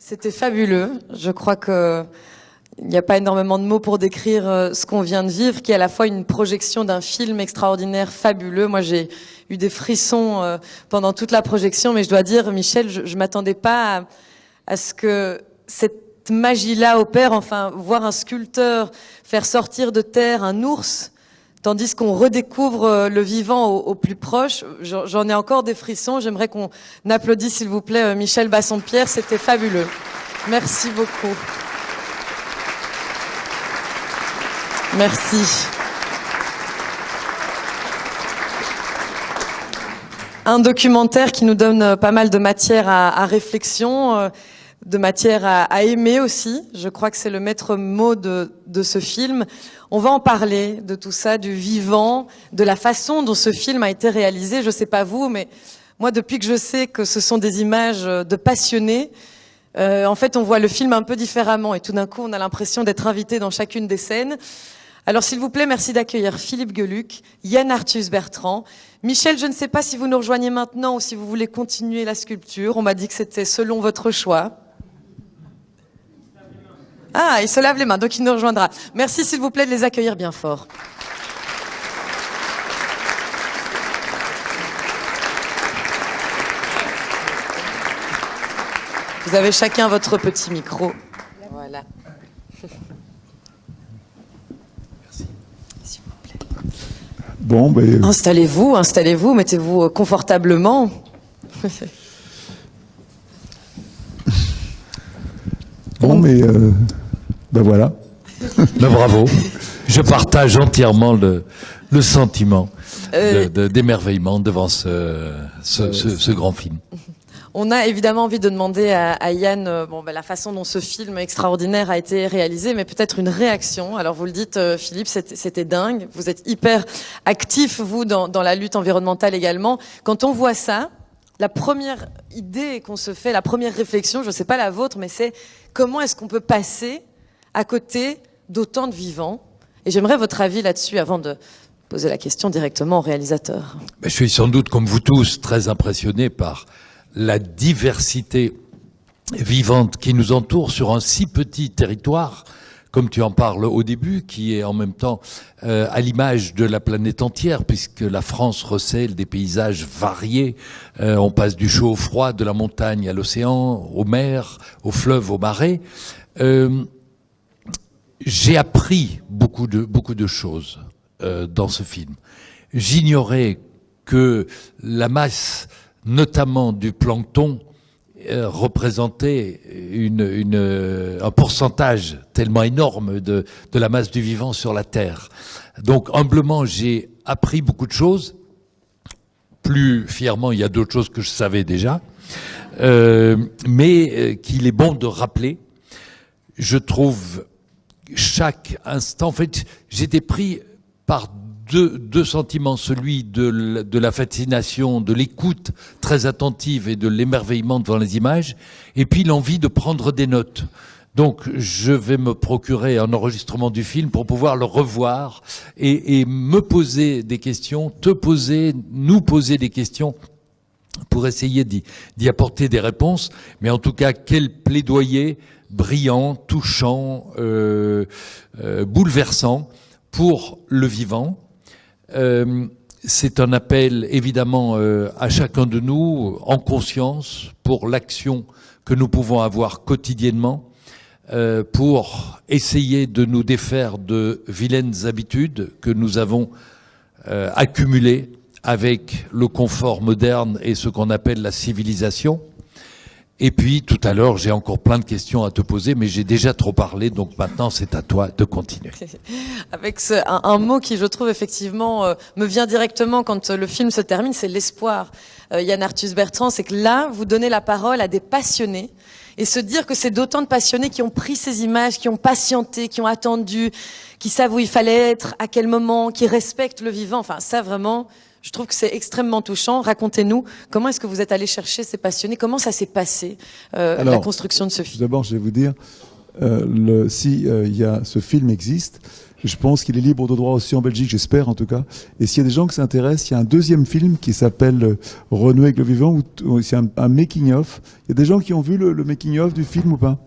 C'était fabuleux. Je crois que il n'y a pas énormément de mots pour décrire ce qu'on vient de vivre, qui est à la fois une projection d'un film extraordinaire, fabuleux. Moi, j'ai eu des frissons pendant toute la projection, mais je dois dire, Michel, je m'attendais pas à ce que cette magie-là opère. Enfin, voir un sculpteur faire sortir de terre un ours, tandis qu'on redécouvre le vivant au plus proche. J'en ai encore des frissons. J'aimerais qu'on applaudisse, s'il vous plaît, Michel Bassompierre. C'était fabuleux. Merci beaucoup. Merci. Un documentaire qui nous donne pas mal de matière à réflexion, de matière à aimer aussi. Je crois que c'est le maître mot de ce film. On va en parler de tout ça, du vivant, de la façon dont ce film a été réalisé. Je sais pas vous, mais moi, depuis que je sais que ce sont des images de passionnés, en fait, on voit le film un peu différemment. Et tout d'un coup, on a l'impression d'être invité dans chacune des scènes. Alors, s'il vous plaît, merci d'accueillir Philippe Geluck, Yann Arthus-Bertrand. Michel, je ne sais pas si vous nous rejoignez maintenant ou si vous voulez continuer la sculpture. On m'a dit que c'était selon votre choix. Ah, il se lave les mains, donc il nous rejoindra. Merci, s'il vous plaît, de les accueillir bien fort. Vous avez chacun votre petit micro. Voilà. Bon, Installez-vous, mettez-vous confortablement. Bon, mais ben voilà. Ben bravo. Je partage entièrement le sentiment d'émerveillement devant ce grand film. On a évidemment envie de demander à Yann la façon dont ce film extraordinaire a été réalisé, mais peut-être une réaction. Alors vous le dites, Philippe, c'était dingue. Vous êtes hyper actif, vous, dans la lutte environnementale également. Quand on voit ça, la première idée qu'on se fait, la première réflexion, je ne sais pas la vôtre, mais c'est comment est-ce qu'on peut passer à côté d'autant de vivants? Et j'aimerais votre avis là-dessus avant de poser la question directement au réalisateur. Je suis sans doute, comme vous tous, très impressionné par la diversité vivante qui nous entoure sur un si petit territoire, comme tu en parles au début, qui est en même temps à l'image de la planète entière, puisque la France recèle des paysages variés. On passe du chaud au froid, de la montagne à l'océan, aux mers, aux fleuves, aux marais. J'ai appris beaucoup de choses dans ce film. J'ignorais que la masse, notamment du plancton, représentait un pourcentage tellement énorme de la masse du vivant sur la Terre. Donc, humblement, j'ai appris beaucoup de choses. Plus fièrement, il y a d'autres choses que je savais déjà, mais qu'il est bon de rappeler. Je trouve chaque instant, en fait, j'étais pris par deux sentiments, celui de la fascination, de l'écoute très attentive et de l'émerveillement devant les images, et puis l'envie de prendre des notes. Donc je vais me procurer un enregistrement du film pour pouvoir le revoir et me poser des questions, nous poser des questions pour essayer d'y apporter des réponses. Mais en tout cas, quel plaidoyer brillant, touchant, bouleversant pour le vivant. C'est un appel évidemment à chacun de nous en conscience pour l'action que nous pouvons avoir quotidiennement pour essayer de nous défaire de vilaines habitudes que nous avons accumulées avec le confort moderne et ce qu'on appelle la civilisation. Et puis, tout à l'heure, j'ai encore plein de questions à te poser, mais j'ai déjà trop parlé, donc maintenant, c'est à toi de continuer. Avec un mot qui, je trouve, effectivement, me vient directement quand le film se termine, c'est l'espoir. Yann Arthus-Bertrand, c'est que là, vous donnez la parole à des passionnés, et se dire que c'est d'autant de passionnés qui ont pris ces images, qui ont patienté, qui ont attendu, qui savent où il fallait être, à quel moment, qui respectent le vivant. Enfin, ça, vraiment... Je trouve que c'est extrêmement touchant. Racontez-nous, comment est-ce que vous êtes allé chercher ces passionnés? Comment ça s'est passé, la construction de ce film? D'abord, je vais vous dire, si ce film existe, Je pense qu'il est libre de droit aussi en Belgique, j'espère en tout cas. Et s'il y a des gens qui s'intéressent, il y a un deuxième film qui s'appelle Renouer avec le vivant, où c'est un making-of. Il y a des gens qui ont vu le making-of du film ou pas?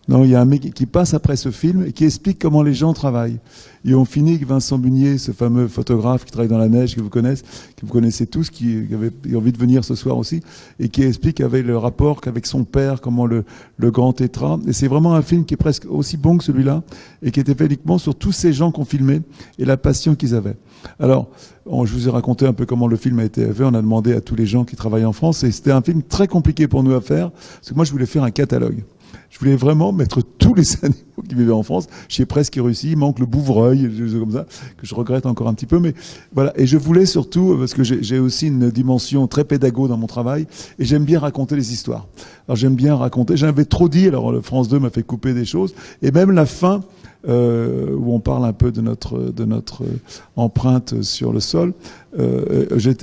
Non, il y a un mec qui passe après ce film et qui explique comment les gens travaillent. Et on finit avec Vincent Munier, ce fameux photographe qui travaille dans la neige, que vous connaissez tous, qui avait envie de venir ce soir aussi, et qui explique avec le rapport qu'avec son père, comment le grand tétra. Et c'est vraiment un film qui est presque aussi bon que celui-là, et qui était fait uniquement sur tous ces gens qu'on filmait et la passion qu'ils avaient. Alors, je vous ai raconté un peu comment le film a été fait. On a demandé à tous les gens qui travaillent en France, et c'était un film très compliqué pour nous à faire, parce que moi je voulais faire un catalogue. Je voulais vraiment mettre tous les animaux qui vivaient en France. J'ai presque réussi. Il manque le bouvreuil, des choses comme ça, que je regrette encore un petit peu. Mais voilà. Et je voulais surtout, parce que j'ai aussi une dimension très pédago dans mon travail, et j'aime bien raconter les histoires. Alors j'aime bien raconter. J'avais trop dit, alors le France 2 m'a fait couper des choses. Et même la fin, où on parle un peu de notre empreinte sur le sol.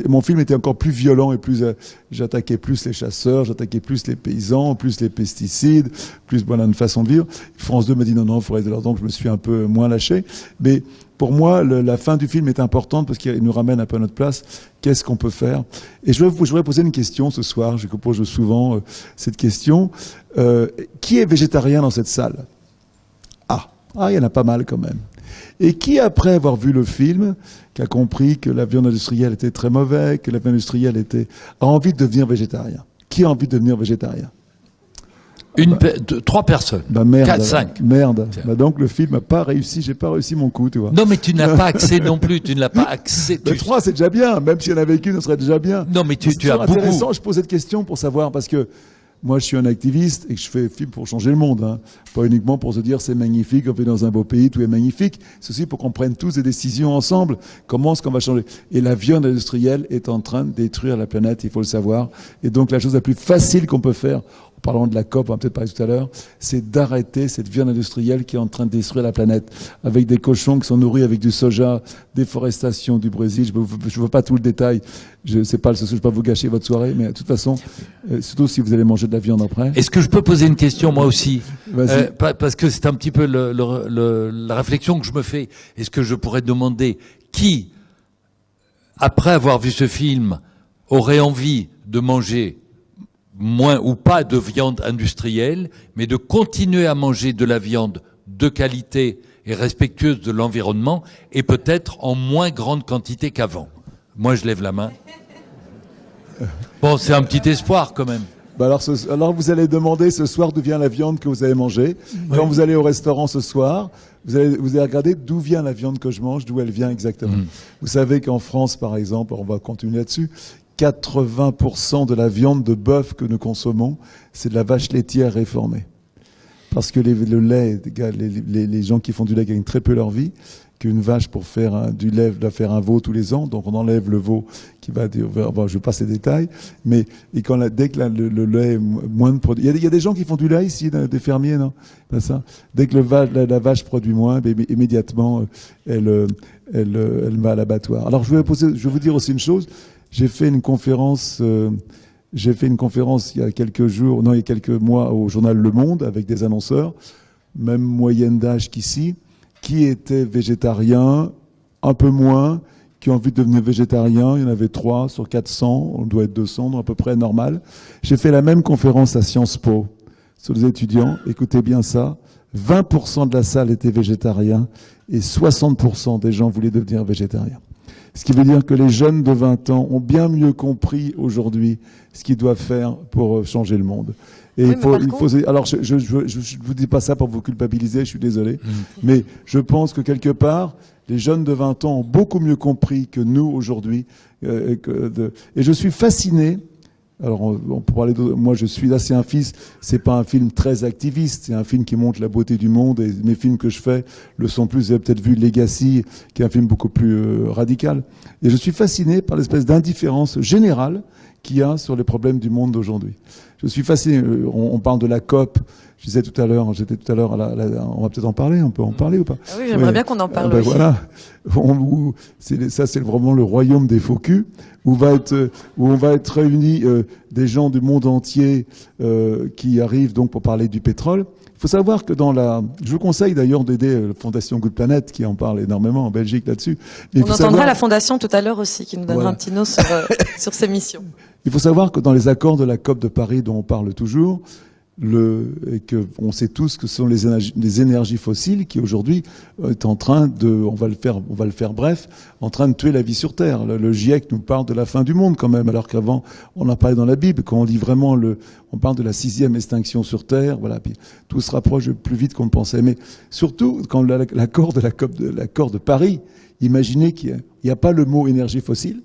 Mon film était encore plus violent et plus, j'attaquais plus les chasseurs, j'attaquais plus les paysans, plus les pesticides, plus voilà une façon de vivre. France 2 m'a dit non, il faudrait de leur donc je me suis un peu moins lâché. Mais pour moi, la fin du film est importante parce qu'il nous ramène un peu à notre place. Qu'est-ce qu'on peut faire? Et je voudrais poser une question ce soir. Je pose souvent cette question. Qui est végétarien dans cette salle? Ah, il y en a pas mal quand même. Et qui, après avoir vu le film, qui a compris que la viande industrielle était très mauvaise, que la viande industrielle a envie de devenir végétarien? Qui a envie de devenir végétarien? Trois personnes. Merde. 4, 5. Merde. Donc le film n'a pas réussi, j'ai pas réussi mon coup, tu vois. Non, mais tu n'as pas accès non plus, tu ne l'as pas accès. Mais 3, c'est déjà bien. Même s'il y en avait qu'une, ce serait déjà bien. Non, mais tu as intéressant, beaucoup. je pose cette question pour savoir, parce que moi, je suis un activiste et que je fais film pour changer le monde. Hein. Pas uniquement pour se dire c'est magnifique, on vit dans un beau pays, tout est magnifique. C'est aussi pour qu'on prenne tous des décisions ensemble. Comment est-ce qu'on va changer? Et la viande industrielle est en train de détruire la planète, il faut le savoir. Et donc, la chose la plus facile qu'on peut faire, en parlant de la COP, on va peut-être parler tout à l'heure, c'est d'arrêter cette viande industrielle qui est en train de détruire la planète. Avec des cochons qui sont nourris avec du soja, déforestation du Brésil. Je ne veux pas tout le détail. Je sais pas, je ne vais pas vous gâcher votre soirée, mais de toute façon, surtout si vous allez manger de la viande après. Est-ce que je peux poser une question moi aussi? Vas-y. Parce que c'est un petit peu la réflexion que je me fais. Est-ce que je pourrais demander qui, après avoir vu ce film, aurait envie de manger moins ou pas de viande industrielle, mais de continuer à manger de la viande de qualité et respectueuse de l'environnement, et peut-être en moins grande quantité qu'avant? Moi, je lève la main. Bon, c'est un petit espoir quand même. Alors vous allez demander ce soir d'où vient la viande que vous avez mangée. Quand vous allez au restaurant ce soir, vous allez regarder d'où vient la viande que je mange, d'où elle vient exactement. Vous savez qu'en France, par exemple, on va continuer là-dessus, 80% de la viande de bœuf que nous consommons, c'est de la vache laitière réformée. Parce que le lait, les gens qui font du lait gagnent très peu leur vie, qu'une vache pour faire du lait doit faire un veau tous les ans, donc on enlève le veau qui va, bon, je passe les détails, mais dès que le lait est moins de produits, il y a des gens qui font du lait ici, des fermiers, non? Pas ça. Dès que la vache produit moins, immédiatement elle va à l'abattoir. Alors je vais vous dire aussi une chose. J'ai fait une conférence il y a quelques mois au journal Le Monde avec des annonceurs, même moyenne d'âge qu'ici, qui étaient végétariens, un peu moins, qui ont envie de devenir végétariens. Il y en avait 3 sur 400, on doit être 200, donc à peu près normal. J'ai fait la même conférence à Sciences Po sur les étudiants. Écoutez bien ça, 20% de la salle était végétarien et 60% des gens voulaient devenir végétariens. Ce qui veut dire que les jeunes de 20 ans ont bien mieux compris aujourd'hui ce qu'ils doivent faire pour changer le monde. Et oui, alors je vous dis pas ça pour vous culpabiliser, je suis désolé, mais je pense que quelque part, les jeunes de 20 ans ont beaucoup mieux compris que nous aujourd'hui. Et je suis fasciné. Alors, on peut parler moi, c'est un film, c'est pas un film très activiste, c'est un film qui montre la beauté du monde, et mes films que je fais le sont plus. Vous avez peut-être vu Legacy, qui est un film beaucoup plus radical. Et je suis fasciné par l'espèce d'indifférence générale qu'il y a sur les problèmes du monde d'aujourd'hui. Je suis fasciné. On parle de la COP. J'étais tout à l'heure, on va peut-être en parler, on peut en parler ou pas? Ah oui, j'aimerais bien qu'on en parle. Ben voilà. Ça, c'est vraiment le royaume des faux culs, où on va être réunis des gens du monde entier qui arrivent donc pour parler du pétrole. Il faut savoir que je vous conseille d'ailleurs d'aider la Fondation Good Planet qui en parle énormément en Belgique là-dessus. On entendra la Fondation tout à l'heure aussi qui nous donnera un petit mot sur ses missions. Il faut savoir que dans les accords de la COP de Paris dont on parle toujours, et que on sait tous que ce sont les énergies fossiles qui aujourd'hui est en train de, on va le faire bref, en train de tuer la vie sur Terre. Le GIEC nous parle de la fin du monde quand même, alors qu'avant on en parlait dans la Bible. Quand on lit vraiment on parle de la 6e extinction sur Terre. Voilà, puis tout se rapproche plus vite qu'on le pensait. Mais surtout quand l'accord de Paris, imaginez qu'il n'y a pas le mot énergie fossile.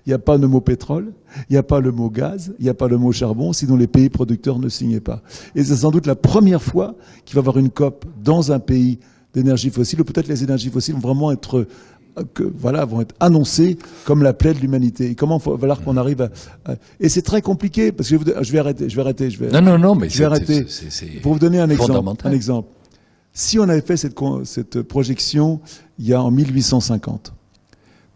Il n'y a pas le mot pétrole, il n'y a pas le mot gaz, il n'y a pas le mot charbon, sinon les pays producteurs ne signaient pas. Et c'est sans doute la première fois qu'il va y avoir une COP dans un pays d'énergie fossile, ou peut-être les énergies fossiles vont vraiment vont être annoncées comme la plaie de l'humanité. Et comment il va falloir qu'on arrive et c'est très compliqué, parce que je vais arrêter. Non, mais je vais arrêter. Pour vous donner un exemple. Si on avait fait cette projection en 1850,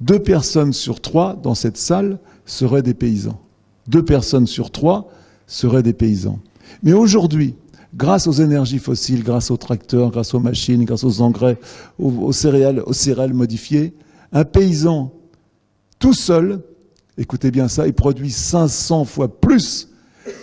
2 personnes sur 3 dans cette salle seraient des paysans. 2 personnes sur 3 seraient des paysans. Mais aujourd'hui, grâce aux énergies fossiles, grâce aux tracteurs, grâce aux machines, grâce aux engrais, aux céréales modifiées, un paysan tout seul, écoutez bien ça, il produit 500 fois plus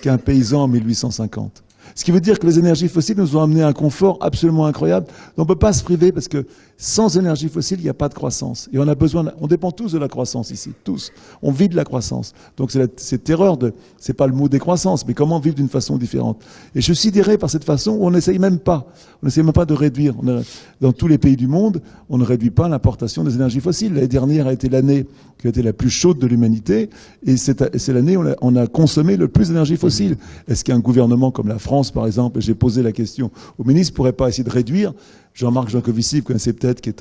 qu'un paysan en 1850. Ce qui veut dire que les énergies fossiles nous ont amené un confort absolument incroyable. On ne peut pas se priver parce que sans énergie fossile, il n'y a pas de croissance. Et on dépend tous de la croissance ici, tous. On vit de la croissance. Donc c'est cette terreur c'est pas le mot décroissance, mais comment vivre d'une façon différente. Et je suis sidéré par cette façon où on n'essaye même pas de réduire. Dans tous les pays du monde, on ne réduit pas l'importation des énergies fossiles. L'année dernière a été l'année qui a été la plus chaude de l'humanité, et c'est l'année où on a consommé le plus d'énergie fossile. Est-ce qu'un gouvernement comme la France, par exemple, et j'ai posé la question au ministre, pourrait pas essayer de réduire? Jean-Marc Jancovici, vous connaissez peut-être, qui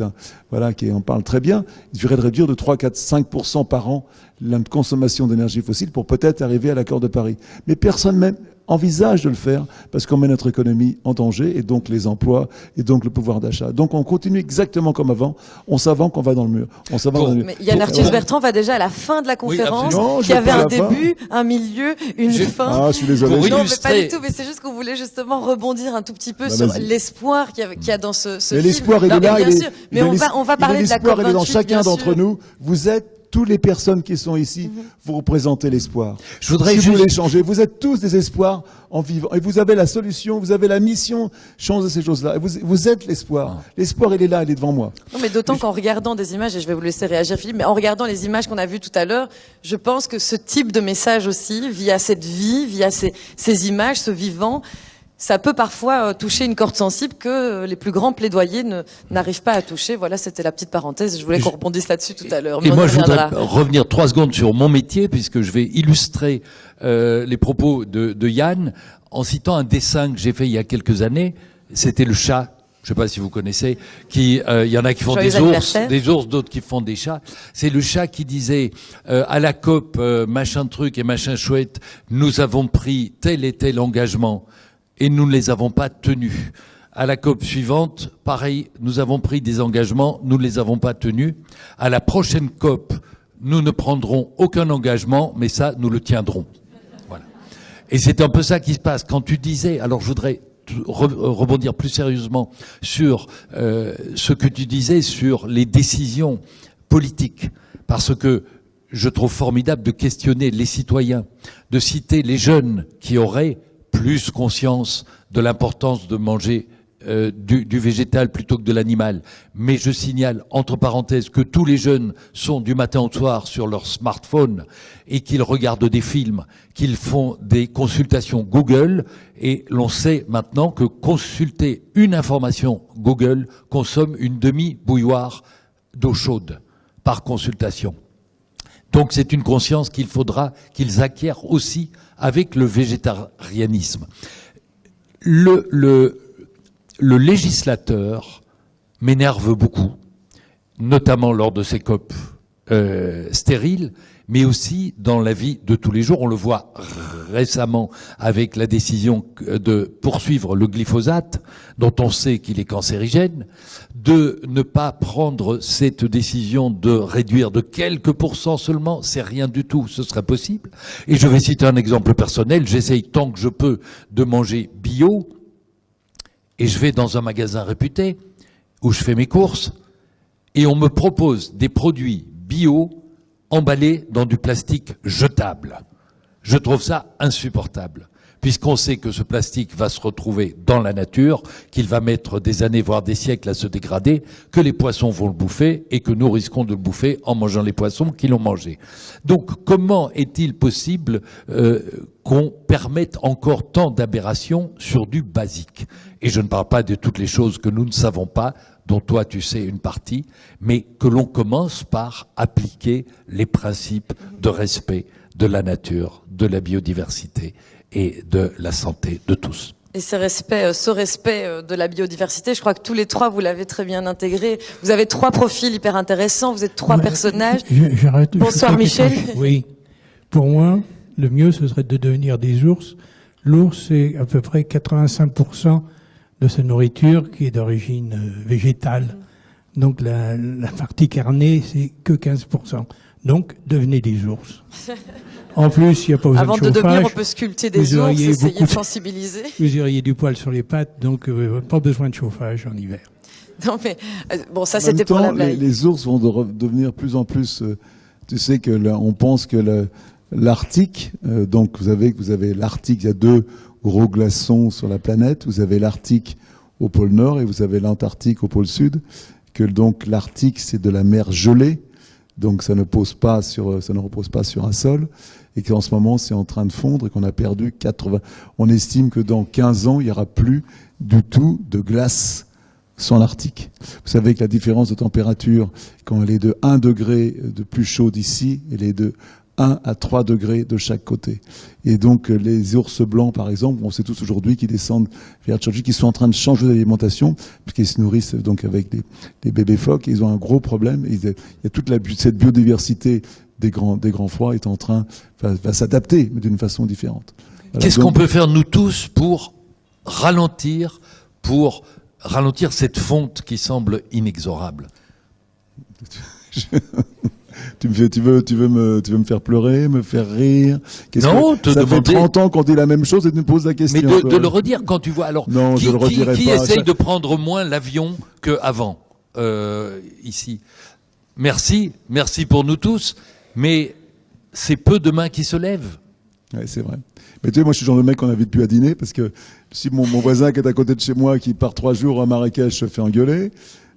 en parle très bien, il suffirait de réduire de 3, 4, 5% par an la consommation d'énergie fossile pour peut-être arriver à l'accord de Paris. Mais personne même envisage de le faire parce qu'on met notre économie en danger et donc les emplois et donc le pouvoir d'achat. Donc on continue exactement comme avant, on savant qu'on va dans le mur. Mais Yann Arthus-Bertrand va déjà à la fin de la conférence, qui avait un début, un milieu, une fin. Ah, je suis désolé. Non, mais pas du tout, mais c'est juste qu'on voulait justement rebondir un tout petit peu sur l'espoir qu'il y a dans ce film. L'espoir, il est là, bien sûr, mais on va parler de la COP28. Il est dans chacun d'entre nous. Vous êtes toutes les personnes qui sont ici, vous représentez l'espoir. Je voudrais vous voulez changer, vous êtes tous des espoirs en vivant. Et vous avez la solution, vous avez la mission, changer ces choses-là. Vous êtes l'espoir. L'espoir, il est là, il est devant moi. Non, mais d'autant qu'en regardant des images, et je vais vous laisser réagir, Philippe, mais en regardant les images qu'on a vues tout à l'heure, je pense que ce type de message aussi, via cette vie, via ces images, ce vivant, ça peut parfois toucher une corde sensible que les plus grands plaidoyers n'arrivent pas à toucher. Voilà, c'était la petite parenthèse. Je voulais qu'on rebondisse là-dessus tout à l'heure. Et moi, je voudrais revenir 3 secondes sur mon métier, puisque je vais illustrer les propos de Yann en citant un dessin que j'ai fait il y a quelques années. C'était le chat. Je sais pas si vous connaissez, il y en a qui font des ours, d'autres qui font des chats. C'est le chat qui disait à la COP machin truc et machin chouette, nous avons pris tel et tel engagement. Et nous ne les avons pas tenus. À la COP suivante, pareil, nous avons pris des engagements, nous ne les avons pas tenus. À la prochaine COP, nous ne prendrons aucun engagement, mais ça, nous le tiendrons. Voilà. Et c'est un peu ça qui se passe. Quand tu disais, alors je voudrais rebondir plus sérieusement sur ce que tu disais sur les décisions politiques, parce que je trouve formidable de questionner les citoyens, de citer les jeunes qui auraient plus conscience de l'importance de manger du végétal plutôt que de l'animal. Mais je signale, entre parenthèses, que tous les jeunes sont du matin au soir sur leur smartphone et qu'ils regardent des films, qu'ils font des consultations Google, et l'on sait maintenant que consulter une information Google consomme une demi-bouilloire d'eau chaude par consultation. Donc c'est une conscience qu'il faudra qu'ils acquièrent aussi avec le végétarianisme. Le législateur m'énerve beaucoup, notamment lors de ces COP stériles, mais aussi dans la vie de tous les jours. On le voit récemment avec la décision de poursuivre le glyphosate, dont on sait qu'il est cancérigène, de ne pas prendre cette décision de réduire de quelques pourcents seulement, c'est rien du tout, ce serait possible. Et je vais citer un exemple personnel, j'essaye tant que je peux de manger bio, et je vais dans un magasin réputé, où je fais mes courses, et on me propose des produits bio emballés dans du plastique jetable. Je trouve ça insupportable, puisqu'on sait que ce plastique va se retrouver dans la nature, qu'il va mettre des années, voire des siècles à se dégrader, que les poissons vont le bouffer et que nous risquons de le bouffer en mangeant les poissons qui l'ont mangé. Donc comment est-il possible qu'on permette encore tant d'aberrations sur du basique? Et je ne parle pas de toutes les choses que nous ne savons pas, dont toi tu sais une partie, mais que l'on commence par appliquer les principes de respect de la nature, de la biodiversité et de la santé de tous. Et ce respect de la biodiversité, je crois que tous les trois, vous l'avez très bien intégré. Vous avez trois profils hyper intéressants, vous êtes trois personnages. J'arrête. Bonsoir Michel. Oui. Pour moi, le mieux, ce serait de devenir des ours. L'ours, c'est à peu près 85% de sa nourriture qui est d'origine végétale. Donc la partie carnée, c'est que 15%. Donc, devenez des ours. En plus, il n'y a pas besoin de chauffage. Avant de devenir, on peut sculpter des ours, essayer de sensibiliser. Vous auriez du poil sur les pattes, donc pas besoin de chauffage en hiver. Non mais, bon, ça c'était pour la blague. Les ours vont devenir plus en plus... tu sais que on pense que l'Arctique, donc vous avez l'Arctique, il y a deux gros glaçons sur la planète. Vous avez l'Arctique au pôle Nord et vous avez l'Antarctique au pôle Sud. Que donc l'Arctique, c'est de la mer gelée. Donc ça ne repose pas sur un sol, et qu'en ce moment c'est en train de fondre et qu'on a perdu 80. On estime que dans 15 ans il y aura plus du tout de glace sur l'Arctique. Vous savez que la différence de température, quand elle est de 1 degré de plus chaude ici, elle est de 1 à 3 degrés de chaque côté. Et donc les ours blancs, par exemple, on sait tous aujourd'hui qu'ils descendent vers Tchatchi, qu'ils sont en train de changer d'alimentation, puisqu'ils se nourrissent donc avec des bébés phoques, et ils ont un gros problème. Il y a toute cette biodiversité des grands froids est en train, va s'adapter, mais d'une façon différente. Voilà. Qu'est-ce qu'on peut faire nous tous pour ralentir cette fonte qui semble inexorable? Tu veux me faire pleurer, me faire rire? Non, ça fait 30 ans qu'on dit la même chose et tu me poses la question. Mais de le redire quand tu vois. Alors, non, je le redirai qui pas. essaye de prendre moins l'avion qu'avant ici? Merci pour nous tous, mais c'est peu de mains qui se lèvent. Ouais, c'est vrai. Mais tu sais, moi, je suis le genre de mec qu'on invite plus à dîner parce que si mon voisin qui est à côté de chez moi, qui part 3 jours à Marrakech, se fait engueuler.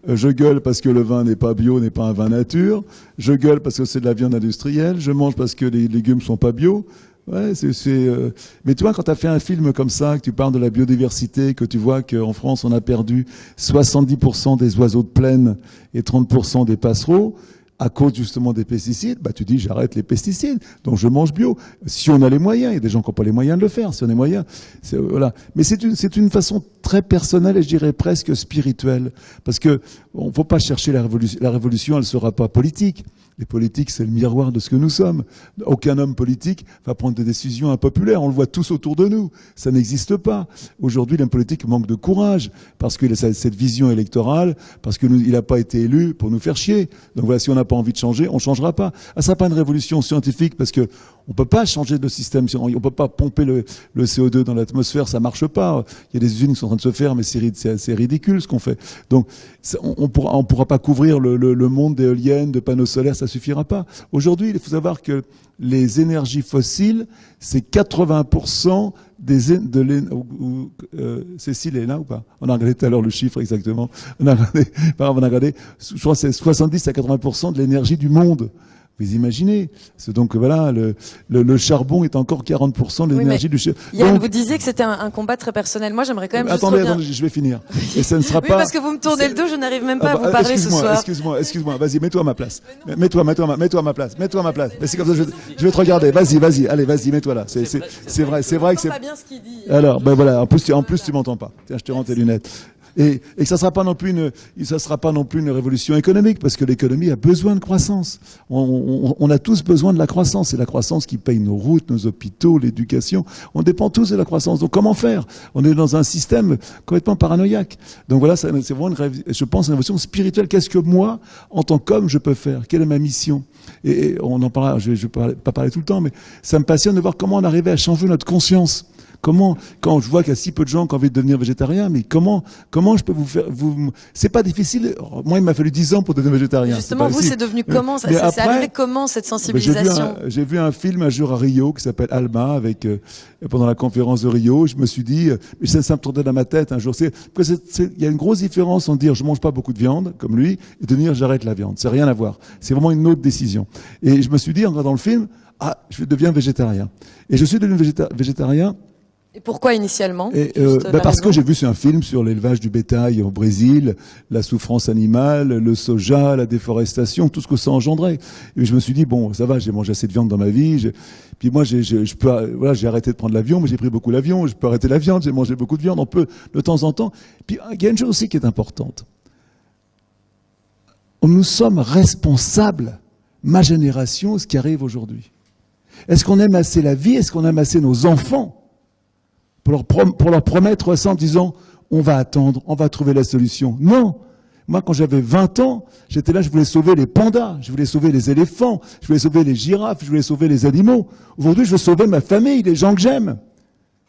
Je gueule parce que le vin n'est pas bio, n'est pas un vin nature. Je gueule parce que c'est de la viande industrielle. Je mange parce que les légumes sont pas bio. Ouais, Mais tu vois, quand tu as fait un film comme ça, que tu parles de la biodiversité, que tu vois qu'en France, on a perdu 70% des oiseaux de plaine et 30% des passereaux, à cause justement des pesticides, bah tu dis j'arrête les pesticides, donc je mange bio. Si on a les moyens, il y a des gens qui n'ont pas les moyens de le faire, si on a les moyens, voilà. Mais c'est une façon très personnelle et je dirais presque spirituelle, parce que on faut pas chercher la révolution. La révolution, elle sera pas politique. Les politiques, c'est le miroir de ce que nous sommes. Aucun homme politique va prendre des décisions impopulaires. On le voit tous autour de nous. Ça n'existe pas. Aujourd'hui, l'homme politique manque de courage parce qu'il a cette vision électorale, parce qu'il n'a pas été élu pour nous faire chier. Donc voilà, si on n'a pas envie de changer, on changera pas. Ah, ça sera pas une révolution scientifique parce que on peut pas changer de système. On peut pas pomper le CO2 dans l'atmosphère. Ça marche pas. Il y a des usines qui sont en train de se faire, mais c'est ridicule ce qu'on fait. Donc on pourra pas couvrir le monde d'éoliennes, de panneaux solaires. Ça suffira pas. Aujourd'hui, il faut savoir que les énergies fossiles, c'est 80% Cécile est là ou pas? On a regardé tout à l'heure le chiffre exactement. On a regardé, je crois que c'est 70 à 80% de l'énergie du monde. Vous imaginez? C'est donc voilà, le charbon est encore 40% de l'énergie du charbon. Yann, vous disiez que c'était un combat très personnel. Moi, j'aimerais quand même attendez, je vais finir. Et ça ne sera pas. Parce que vous me tournez le dos, je n'arrive même pas à vous parler ce soir. Excuse-moi. Vas-y, mets-toi à ma place. Mets-toi à ma place. Mais c'est comme ça, je vais te regarder. Vas-y, allez, mets-toi là. C'est vrai que c'est. Pas bien ce qu'il dit. Alors, ben voilà. En plus, tu m'entends pas. Tiens, je te rends tes lunettes. Et ça sera pas non plus une révolution économique, parce que l'économie a besoin de croissance. On a tous besoin de la croissance. C'est la croissance qui paye nos routes, nos hôpitaux, l'éducation. On dépend tous de la croissance. Donc comment faire? On est dans un système complètement paranoïaque. Donc voilà, c'est vraiment je pense, une révolution spirituelle. Qu'est-ce que moi, en tant qu'homme, je peux faire? Quelle est ma mission? Et on en parlera, je vais pas parler tout le temps, mais ça me passionne de voir comment on arrivait à changer notre conscience. Comment, quand je vois qu'il y a si peu de gens qui ont envie de devenir végétariens, mais comment je peux c'est pas difficile. Moi, il m'a fallu 10 ans pour devenir végétarien. Justement, vous, c'est devenu comment? C'est arrivé comment, cette sensibilisation? J'ai vu un film un jour à Rio qui s'appelle Alma, avec, pendant la conférence de Rio. Je me suis dit, mais ça me tournait dans ma tête un jour. Il y a une grosse différence entre dire je mange pas beaucoup de viande, comme lui, et de dire j'arrête la viande. C'est rien à voir. C'est vraiment une autre décision. Et je me suis dit, en regardant le film, je deviens végétarien. Et je suis devenu végétarien. Et pourquoi initialement? Parce que j'ai vu un film sur l'élevage du bétail au Brésil, la souffrance animale, le soja, la déforestation, tout ce que ça engendrait. Et je me suis dit, bon, ça va, j'ai mangé assez de viande dans ma vie. Puis moi, j'ai arrêté de prendre l'avion, mais j'ai pris beaucoup l'avion. Je peux arrêter la viande, j'ai mangé beaucoup de viande. On peut, de temps en temps. Puis il y a une chose aussi qui est importante. Nous sommes responsables, ma génération, de ce qui arrive aujourd'hui. Est-ce qu'on aime assez la vie? Est-ce qu'on aime assez nos enfants? Pour leur promettre ça en disant on va attendre, on va trouver la solution. Non. Moi, quand j'avais 20 ans, j'étais là, je voulais sauver les pandas, je voulais sauver les éléphants, je voulais sauver les girafes, je voulais sauver les animaux. Aujourd'hui, je veux sauver ma famille, les gens que j'aime.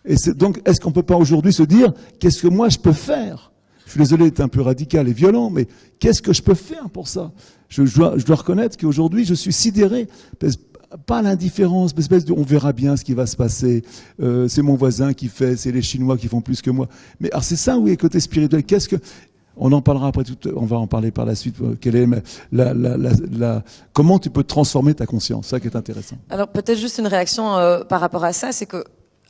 Et donc, est-ce qu'on peut pas aujourd'hui se dire qu'est-ce que moi je peux faire? Je suis désolé d'être un peu radical et violent, mais qu'est-ce que je peux faire pour ça? Je dois reconnaître qu'aujourd'hui, je suis sidéré. Pas l'indifférence, mais espèce de on verra bien ce qui va se passer, c'est mon voisin qui fait, c'est les Chinois qui font plus que moi. Mais alors c'est ça, oui, côté spirituel. On en parlera après on va en parler par la suite. Quelle est comment tu peux transformer ta conscience? Ça qui est intéressant. Alors peut-être juste une réaction par rapport à ça, c'est que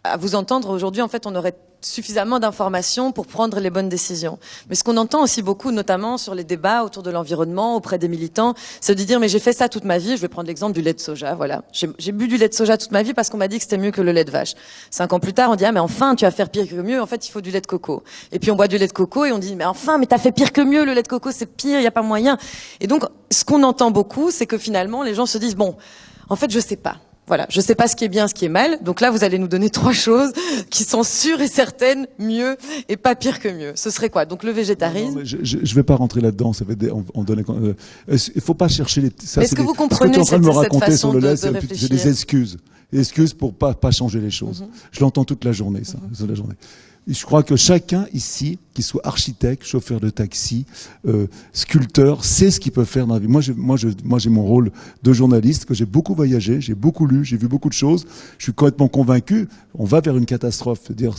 à vous entendre aujourd'hui, en fait, on aurait suffisamment d'informations pour prendre les bonnes décisions. Mais ce qu'on entend aussi beaucoup, notamment sur les débats autour de l'environnement, auprès des militants, c'est de dire mais j'ai fait ça toute ma vie. Je vais prendre l'exemple du lait de soja. Voilà, j'ai bu du lait de soja toute ma vie parce qu'on m'a dit que c'était mieux que le lait de vache. 5 ans plus tard, on dit ah mais enfin tu vas faire pire que mieux. En fait, il faut du lait de coco. Et puis on boit du lait de coco et on dit mais enfin mais t'as fait pire que mieux. Le lait de coco c'est pire, il y a pas moyen. Et donc ce qu'on entend beaucoup, c'est que finalement les gens se disent bon, en fait je sais pas. Voilà, je sais pas ce qui est bien, ce qui est mal. Donc là, vous allez nous donner 3 choses qui sont sûres et certaines, mieux et pas pire que mieux. Ce serait quoi? Donc le végétarisme. Non, je vais pas rentrer là-dedans. Ça fait il faut pas chercher les. Est-ce que vous comprenez cette façon de réfléchir? J'ai des excuses pour pas changer les choses. Je l'entends toute la journée, ça, toute la journée. Je crois que chacun ici, qu'il soit architecte, chauffeur de taxi, sculpteur, sait ce qu'il peut faire dans la vie. Moi, j'ai mon rôle de journaliste, que j'ai beaucoup voyagé, j'ai beaucoup lu, j'ai vu beaucoup de choses. Je suis complètement convaincu. On va vers une catastrophe. C'est-à-dire,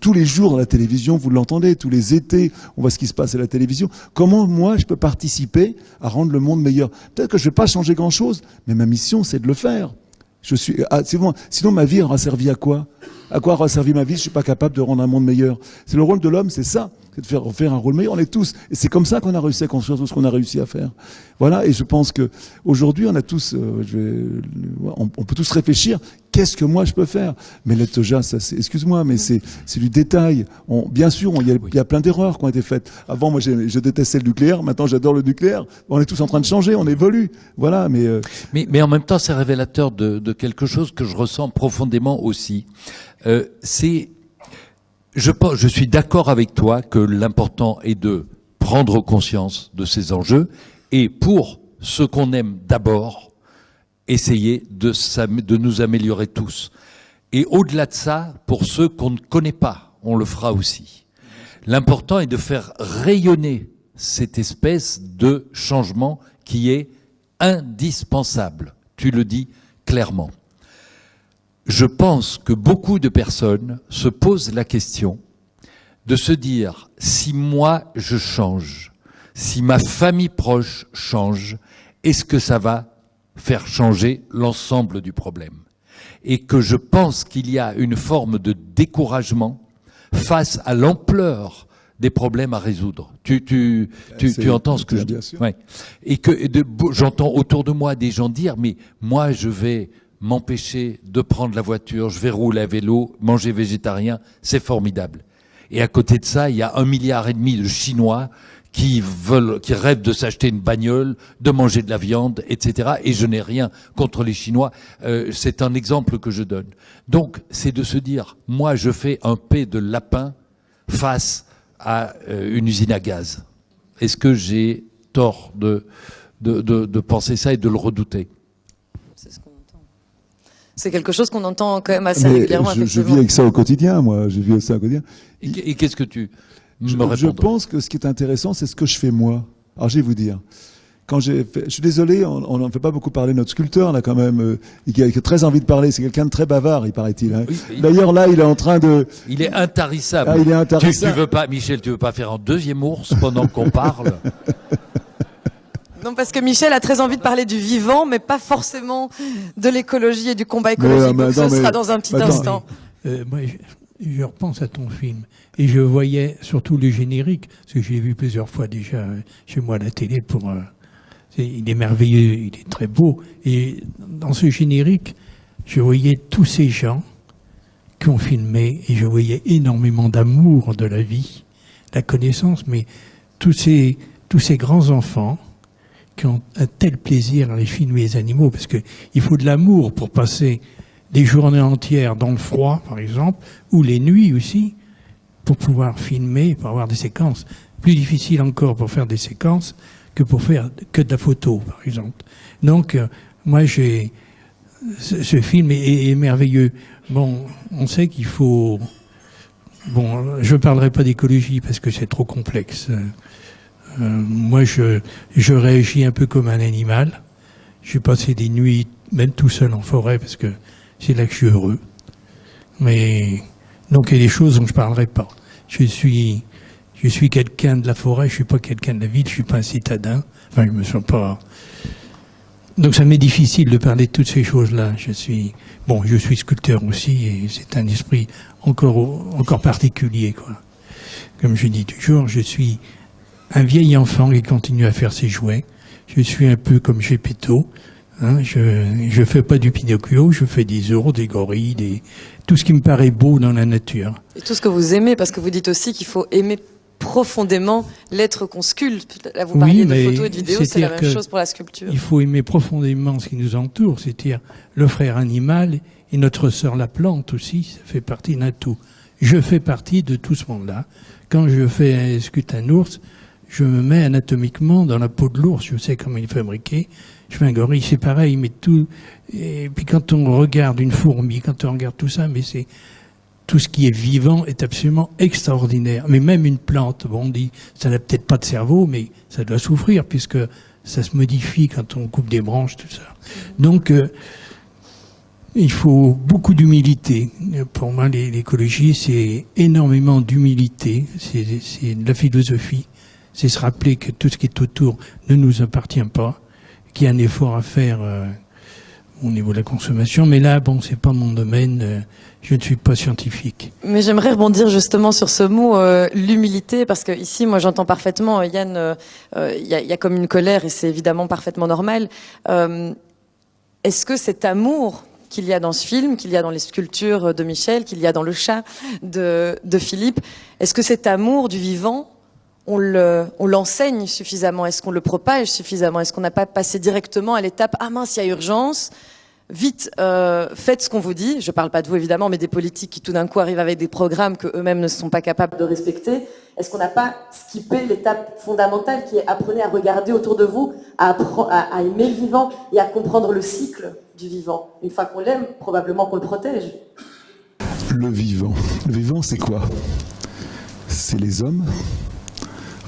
tous les jours dans la télévision, vous l'entendez, tous les étés, on voit ce qui se passe à la télévision. Comment moi, je peux participer à rendre le monde meilleur? Peut-être que je vais pas changer grand-chose, mais ma mission, c'est de le faire. Sinon, ma vie aura servi à quoi? À quoi aura servi ma vie? Je suis pas capable de rendre un monde meilleur. C'est le rôle de l'homme, c'est ça. C'est de faire un rôle meilleur. On est tous. Et c'est comme ça qu'on a réussi à construire tout ce qu'on a réussi à faire. Voilà. Et je pense que aujourd'hui, on a tous, on peut tous réfléchir. Qu'est-ce que moi je peux faire? Mais le soja, ça, excuse-moi, mais c'est du détail. Bien sûr, il y a plein d'erreurs qui ont été faites. Avant, moi, je détestais le nucléaire. Maintenant, j'adore le nucléaire. On est tous en train de changer. On évolue. Voilà. Mais en même temps, c'est révélateur de quelque chose que je ressens profondément aussi. Je suis d'accord avec toi que l'important est de prendre conscience de ces enjeux et pour ceux qu'on aime d'abord, essayer de nous améliorer tous. Et au-delà de ça, pour ceux qu'on ne connaît pas, on le fera aussi. L'important est de faire rayonner cette espèce de changement qui est indispensable. Tu le dis clairement. Je pense que beaucoup de personnes se posent la question de se dire si moi je change, si ma famille proche change, est-ce que ça va faire changer l'ensemble du problème? Et que je pense qu'il y a une forme de découragement face à l'ampleur des problèmes à résoudre. Tu entends ce que je dis? Ouais. Et que j'entends autour de moi des gens dire mais moi je vais m'empêcher de prendre la voiture, je vais rouler à vélo, manger végétarien, c'est formidable. Et à côté de ça, il y a 1,5 milliard de Chinois qui rêvent de s'acheter une bagnole, de manger de la viande, etc. Et je n'ai rien contre les Chinois. C'est un exemple que je donne. Donc, c'est de se dire, moi, je fais un paix de lapin face à une usine à gaz. Est-ce que j'ai tort de penser ça et de le redouter? C'est ce qu'on entend. C'est quelque chose qu'on entend quand même assez Mais régulièrement. je vis avec ça au quotidien, moi. Je vis avec ça au quotidien. Et qu'est-ce que tu me Je répondrais? pense que ce qui est intéressant, c'est ce que je fais moi. Alors, je vais vous dire. Je suis désolé, on n'en fait pas beaucoup parler. Notre sculpteur, là, quand même, qui a très envie de parler. C'est quelqu'un de très bavard, il paraît-il. Hein. Oui, D'ailleurs, là, il est en train de... Il est intarissable. Ah, il est intarissable. Tu veux pas, Michel, tu veux pas faire un deuxième ours pendant qu'on parle? Non, parce que Michel a très envie de parler du vivant, mais pas forcément de l'écologie et du combat écologique. Donc ce sera dans un petit instant. Moi, je repense à ton film et je voyais surtout le générique, parce que j'ai vu plusieurs fois déjà chez moi à la télé. Il est merveilleux, il est très beau. Et dans ce générique, je voyais tous ces gens qui ont filmé et je voyais énormément d'amour de la vie, la connaissance, mais tous ces grands enfants qui ont un tel plaisir à les filmer les animaux, parce que il faut de l'amour pour passer des journées entières dans le froid, par exemple, ou les nuits aussi, pour pouvoir filmer, pour avoir des séquences. Plus difficile encore pour faire des séquences que pour faire que de la photo, par exemple. Donc, moi, ce film est merveilleux. Bon, on sait qu'il faut... Bon, je parlerai pas d'écologie parce que c'est trop complexe. Moi, je réagis un peu comme un animal. J'ai passé des nuits, même tout seul en forêt, parce que c'est là que je suis heureux. Mais donc, il y a des choses dont je parlerai pas. Je suis quelqu'un de la forêt, je suis pas quelqu'un de la ville, je suis pas un citadin. Enfin, je me sens pas. Donc, ça m'est difficile de parler de toutes ces choses-là. Je suis sculpteur aussi, et c'est un esprit encore particulier, quoi. Comme je dis toujours, je suis un vieil enfant qui continue à faire ses jouets. Je suis un peu comme Geppetto. Hein, je fais pas du Pinocchio, je fais des ours, des gorilles, tout ce qui me paraît beau dans la nature. Et tout ce que vous aimez, parce que vous dites aussi qu'il faut aimer profondément l'être qu'on sculpte. Là, vous parliez de photos et de vidéos, c'est la même chose pour la sculpture. Il faut aimer profondément ce qui nous entoure, c'est-à-dire le frère animal et notre sœur la plante aussi, ça fait partie d'un tout. Je fais partie de tout ce monde-là. Quand je sculpte un ours, je me mets anatomiquement dans la peau de l'ours, je sais comment il est fabriqué. Je fais un gorille, c'est pareil, mais tout. Et puis quand on regarde une fourmi, quand on regarde tout ça, mais c'est tout ce qui est vivant est absolument extraordinaire. Mais même une plante, bon, on dit, ça n'a peut-être pas de cerveau, mais ça doit souffrir puisque ça se modifie quand on coupe des branches, tout ça. Donc, il faut beaucoup d'humilité. Pour moi, l'écologie, c'est énormément d'humilité. C'est de la philosophie. C'est se rappeler que tout ce qui est autour ne nous appartient pas, qu'il y a un effort à faire au niveau de la consommation. Mais là, bon, c'est pas mon domaine. Je ne suis pas scientifique. Mais j'aimerais rebondir justement sur ce mot, l'humilité, parce que ici, moi, j'entends parfaitement, Yann, il y a comme une colère, et c'est évidemment parfaitement normal. Est-ce que cet amour qu'il y a dans ce film, qu'il y a dans les sculptures de Michel, qu'il y a dans le chat de Philippe, est-ce que cet amour du vivant, on l'enseigne suffisamment? Est-ce qu'on le propage suffisamment? Est-ce qu'on n'a pas passé directement à l'étape « Ah mince, il y a urgence, vite, faites ce qu'on vous dit ». Je ne parle pas de vous évidemment, mais des politiques qui tout d'un coup arrivent avec des programmes qu'eux-mêmes ne sont pas capables de respecter. Est-ce qu'on n'a pas skippé l'étape fondamentale qui est apprenez à regarder autour de vous, à aimer le vivant et à comprendre le cycle du vivant? Une fois qu'on l'aime, probablement qu'on le protège. Le vivant, c'est quoi? C'est les hommes.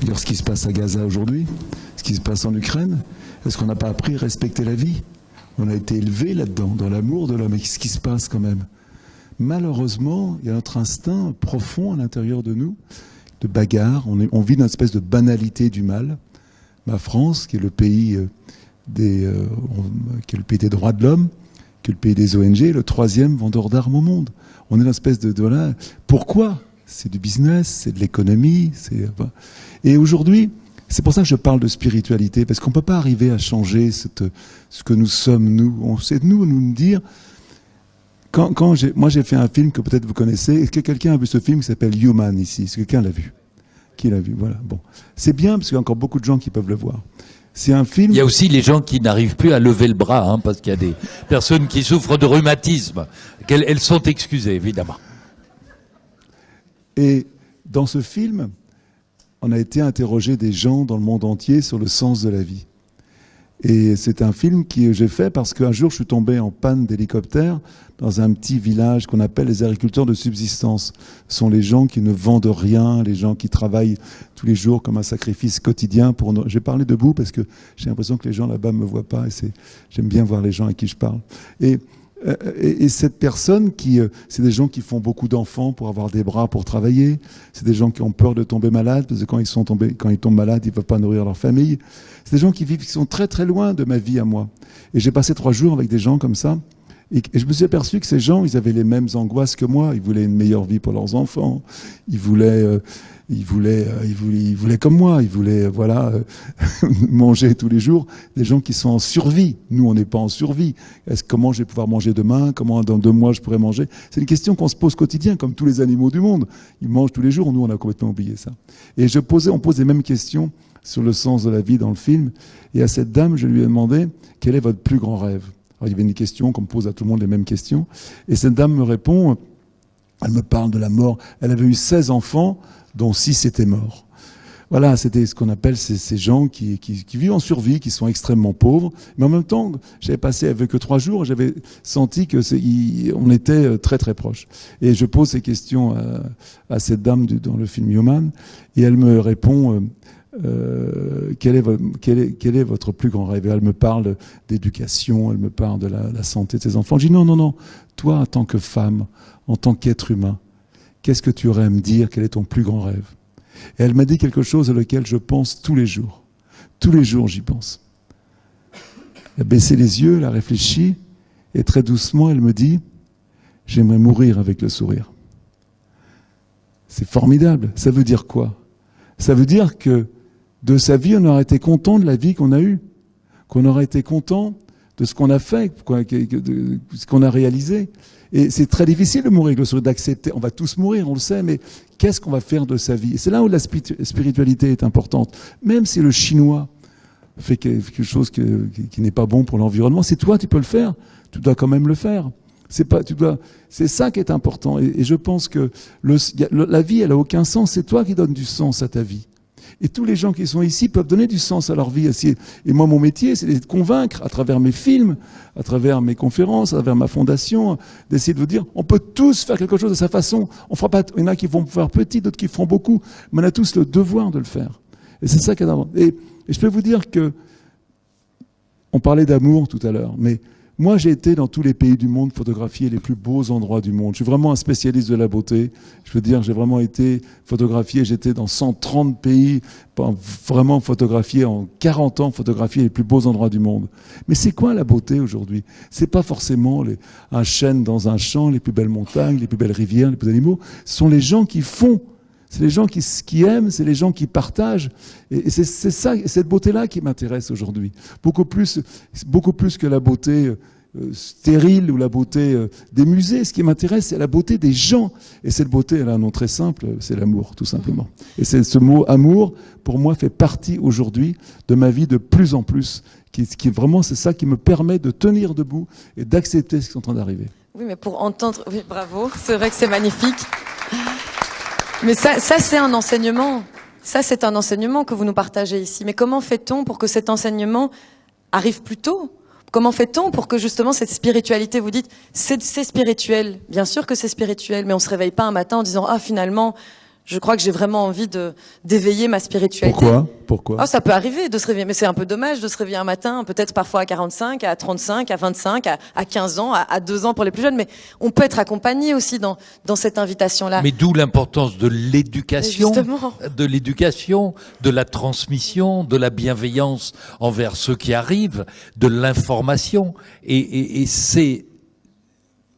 Regarde ce qui se passe à Gaza aujourd'hui, ce qui se passe en Ukraine. Est-ce qu'on n'a pas appris à respecter la vie? On a été élevé là-dedans, dans l'amour de l'homme. Et ce qui se passe quand même? Malheureusement, il y a notre instinct profond à l'intérieur de nous, de bagarre. On vit dans une espèce de banalité du mal. Ma France, qui est le pays des droits de l'homme, qui est le pays des ONG, le 3e vendeur d'armes au monde. On est dans une espèce de voilà. Pourquoi? C'est du business, c'est de l'économie. Et aujourd'hui, c'est pour ça que je parle de spiritualité, parce qu'on ne peut pas arriver à changer ce que nous sommes, nous. C'est de nous dire, moi j'ai fait un film que peut-être vous connaissez. Est-ce que quelqu'un a vu ce film qui s'appelle Human ici? Est-ce que quelqu'un l'a vu? Qui l'a vu? Voilà. Bon, c'est bien parce qu'il y a encore beaucoup de gens qui peuvent le voir. C'est un film. Il y a aussi les gens qui n'arrivent plus à lever le bras, hein, parce qu'il y a des personnes qui souffrent de rhumatisme. Elles sont excusées, évidemment. Et dans ce film, on a été interroger des gens dans le monde entier sur le sens de la vie. Et c'est un film que j'ai fait parce qu'un jour, je suis tombé en panne d'hélicoptère dans un petit village qu'on appelle les agriculteurs de subsistance. Ce sont les gens qui ne vendent rien, les gens qui travaillent tous les jours comme un sacrifice quotidien. J'ai parlé debout parce que j'ai l'impression que les gens là-bas ne me voient pas et j'aime bien voir les gens à qui je parle. Et cette personne c'est des gens qui font beaucoup d'enfants pour avoir des bras pour travailler. C'est des gens qui ont peur de tomber malades parce que quand ils tombent malades, ils ne peuvent pas nourrir leur famille. C'est des gens qui sont très très loin de ma vie à moi. Et j'ai passé 3 jours avec des gens comme ça. Et je me suis aperçu que ces gens, ils avaient les mêmes angoisses que moi. Ils voulaient une meilleure vie pour leurs enfants. Ils voulaient comme moi. Ils voulaient, manger tous les jours. Des gens qui sont en survie. Nous, on n'est pas en survie. Comment je vais pouvoir manger demain? Comment dans 2 mois je pourrais manger? C'est une question qu'on se pose quotidien, comme tous les animaux du monde. Ils mangent tous les jours. Nous, on a complètement oublié ça. Et on pose les mêmes questions sur le sens de la vie dans le film. Et à cette dame, je lui ai demandé quel est votre plus grand rêve. Alors, il y avait une question qu'on pose à tout le monde, les mêmes questions. Et cette dame me répond, elle me parle de la mort. Elle avait eu 16 enfants, dont 6 étaient morts. Voilà, c'était ce qu'on appelle ces gens qui vivent en survie, qui sont extrêmement pauvres. Mais en même temps, j'avais passé avec eux 3 jours et j'avais senti on était très très proches. Et je pose ces questions à cette dame dans le film Human, et elle me répond... quel est votre plus grand rêve? Elle me parle d'éducation, elle me parle de la santé de ses enfants. Je dis non, toi en tant que femme, en tant qu'être humain, qu'est-ce que tu aurais à me dire? Quel est ton plus grand rêve? Et elle m'a dit quelque chose à lequel je pense tous les jours. Tous les jours j'y pense. Elle a baissé les yeux, elle a réfléchi, et très doucement elle me dit, j'aimerais mourir avec le sourire. C'est formidable. Ça veut dire quoi? Ça veut dire que de sa vie, on aurait été content de la vie qu'on a eue, qu'on aurait été content de ce qu'on a fait, de ce qu'on a réalisé. Et c'est très difficile de mourir avec le sourire, d'accepter. On va tous mourir, on le sait, mais qu'est-ce qu'on va faire de sa vie? Et c'est là où la spiritualité est importante. Même si le chinois fait quelque chose qui n'est pas bon pour l'environnement, c'est toi, tu peux le faire. Tu dois quand même le faire. C'est ça qui est important. Et je pense que la vie, elle a aucun sens. C'est toi qui donnes du sens à ta vie. Et tous les gens qui sont ici peuvent donner du sens à leur vie. Et moi, mon métier, c'est de convaincre à travers mes films, à travers mes conférences, à travers ma fondation, d'essayer de vous dire, on peut tous faire quelque chose de sa façon. On fera pas, il y en a qui vont faire petit, d'autres qui feront beaucoup, mais on a tous le devoir de le faire. Et c'est ça qui est important. Et je peux vous dire que, on parlait d'amour tout à l'heure, mais moi, j'ai été dans tous les pays du monde photographier les plus beaux endroits du monde. Je suis vraiment un spécialiste de la beauté. Je veux dire, j'ai vraiment été photographié. J'étais dans 130 pays, vraiment photographié en 40 ans, photographié les plus beaux endroits du monde. Mais c'est quoi la beauté aujourd'hui? C'est pas forcément un chêne dans un champ, les plus belles montagnes, les plus belles rivières, les plus beaux animaux. Ce sont les gens qui font. C'est les gens qui aiment, c'est les gens qui partagent. Et c'est ça, cette beauté-là qui m'intéresse aujourd'hui. Beaucoup plus que la beauté stérile ou la beauté des musées. Ce qui m'intéresse, c'est la beauté des gens. Et cette beauté, elle a un nom très simple, c'est l'amour, tout simplement. Et ce mot amour, pour moi, fait partie aujourd'hui de ma vie de plus en plus. Qui vraiment, c'est ça qui me permet de tenir debout et d'accepter ce qui est en train d'arriver. Oui, mais pour entendre... Oui, bravo. C'est vrai que c'est magnifique. Mais ça c'est un enseignement. Ça, c'est un enseignement que vous nous partagez ici. Mais comment fait-on pour que cet enseignement arrive plus tôt? Comment fait-on pour que justement cette spiritualité, vous dites, c'est spirituel. Bien sûr que c'est spirituel, mais on se réveille pas un matin en disant, ah, finalement, je crois que j'ai vraiment envie d'éveiller ma spiritualité. Pourquoi? Oh, ça peut arriver de se réveiller, mais c'est un peu dommage de se réveiller un matin, peut-être parfois à 45, à 35, à 25, à 15 ans, à 2 ans pour les plus jeunes, mais on peut être accompagné aussi dans cette invitation-là. Mais d'où l'importance de l'éducation, Justement. de la transmission, de la bienveillance envers ceux qui arrivent, de l'information. Et c'est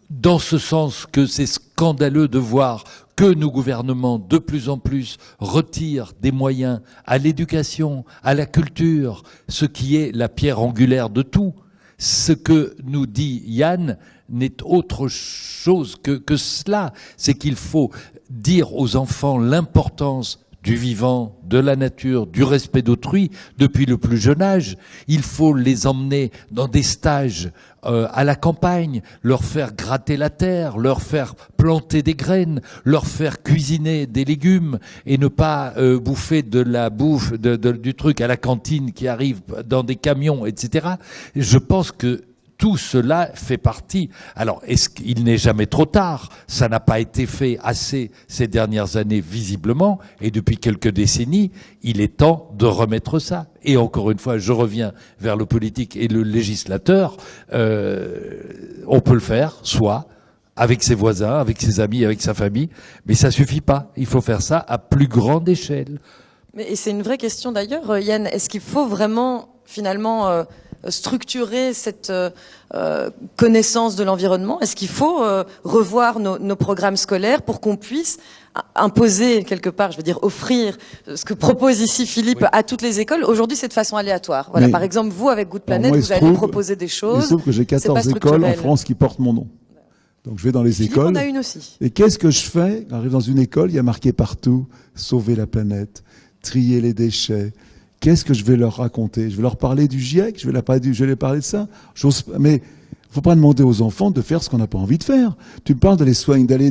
dans ce sens que c'est scandaleux de voir que nos gouvernements, de plus en plus, retirent des moyens à l'éducation, à la culture, ce qui est la pierre angulaire de tout. Ce que nous dit Yann n'est autre chose que cela. C'est qu'il faut dire aux enfants l'importance du vivant, de la nature, du respect d'autrui depuis le plus jeune âge. Il faut les emmener dans des stages à la campagne, leur faire gratter la terre, leur faire planter des graines, leur faire cuisiner des légumes et ne pas bouffer de la bouffe, du truc à la cantine qui arrive dans des camions, etc. Je pense que tout cela fait partie. Alors, est-ce qu'il n'est jamais trop tard? Ça n'a pas été fait assez ces dernières années, visiblement, et depuis quelques décennies, il est temps de remettre ça. Et encore une fois, je reviens vers le politique et le législateur. On peut le faire, soit avec ses voisins, avec ses amis, avec sa famille, mais ça suffit pas. Il faut faire ça à plus grande échelle. Mais c'est une vraie question d'ailleurs, Yann. Est-ce qu'il faut vraiment, finalement, structurer cette connaissance de l'environnement? Est-ce qu'il faut revoir nos programmes scolaires pour qu'on puisse imposer quelque part, je veux dire offrir ce que propose ici Philippe à toutes les écoles? Aujourd'hui, c'est de façon aléatoire. Voilà, par exemple, vous avec Good Planet, vous allez proposer des choses. Il se trouve que j'ai 14 écoles en France qui portent mon nom. Donc je vais dans les Philippe, écoles. on a une aussi. Et qu'est-ce que je fais? J'arrive dans une école, il y a marqué partout sauver la planète, trier les déchets. Qu'est-ce que je vais leur raconter? Je vais leur parler du GIEC, je vais leur parler de ça. Mais faut pas demander aux enfants de faire ce qu'on n'a pas envie de faire. Tu me parles d'aller soigner, d'aller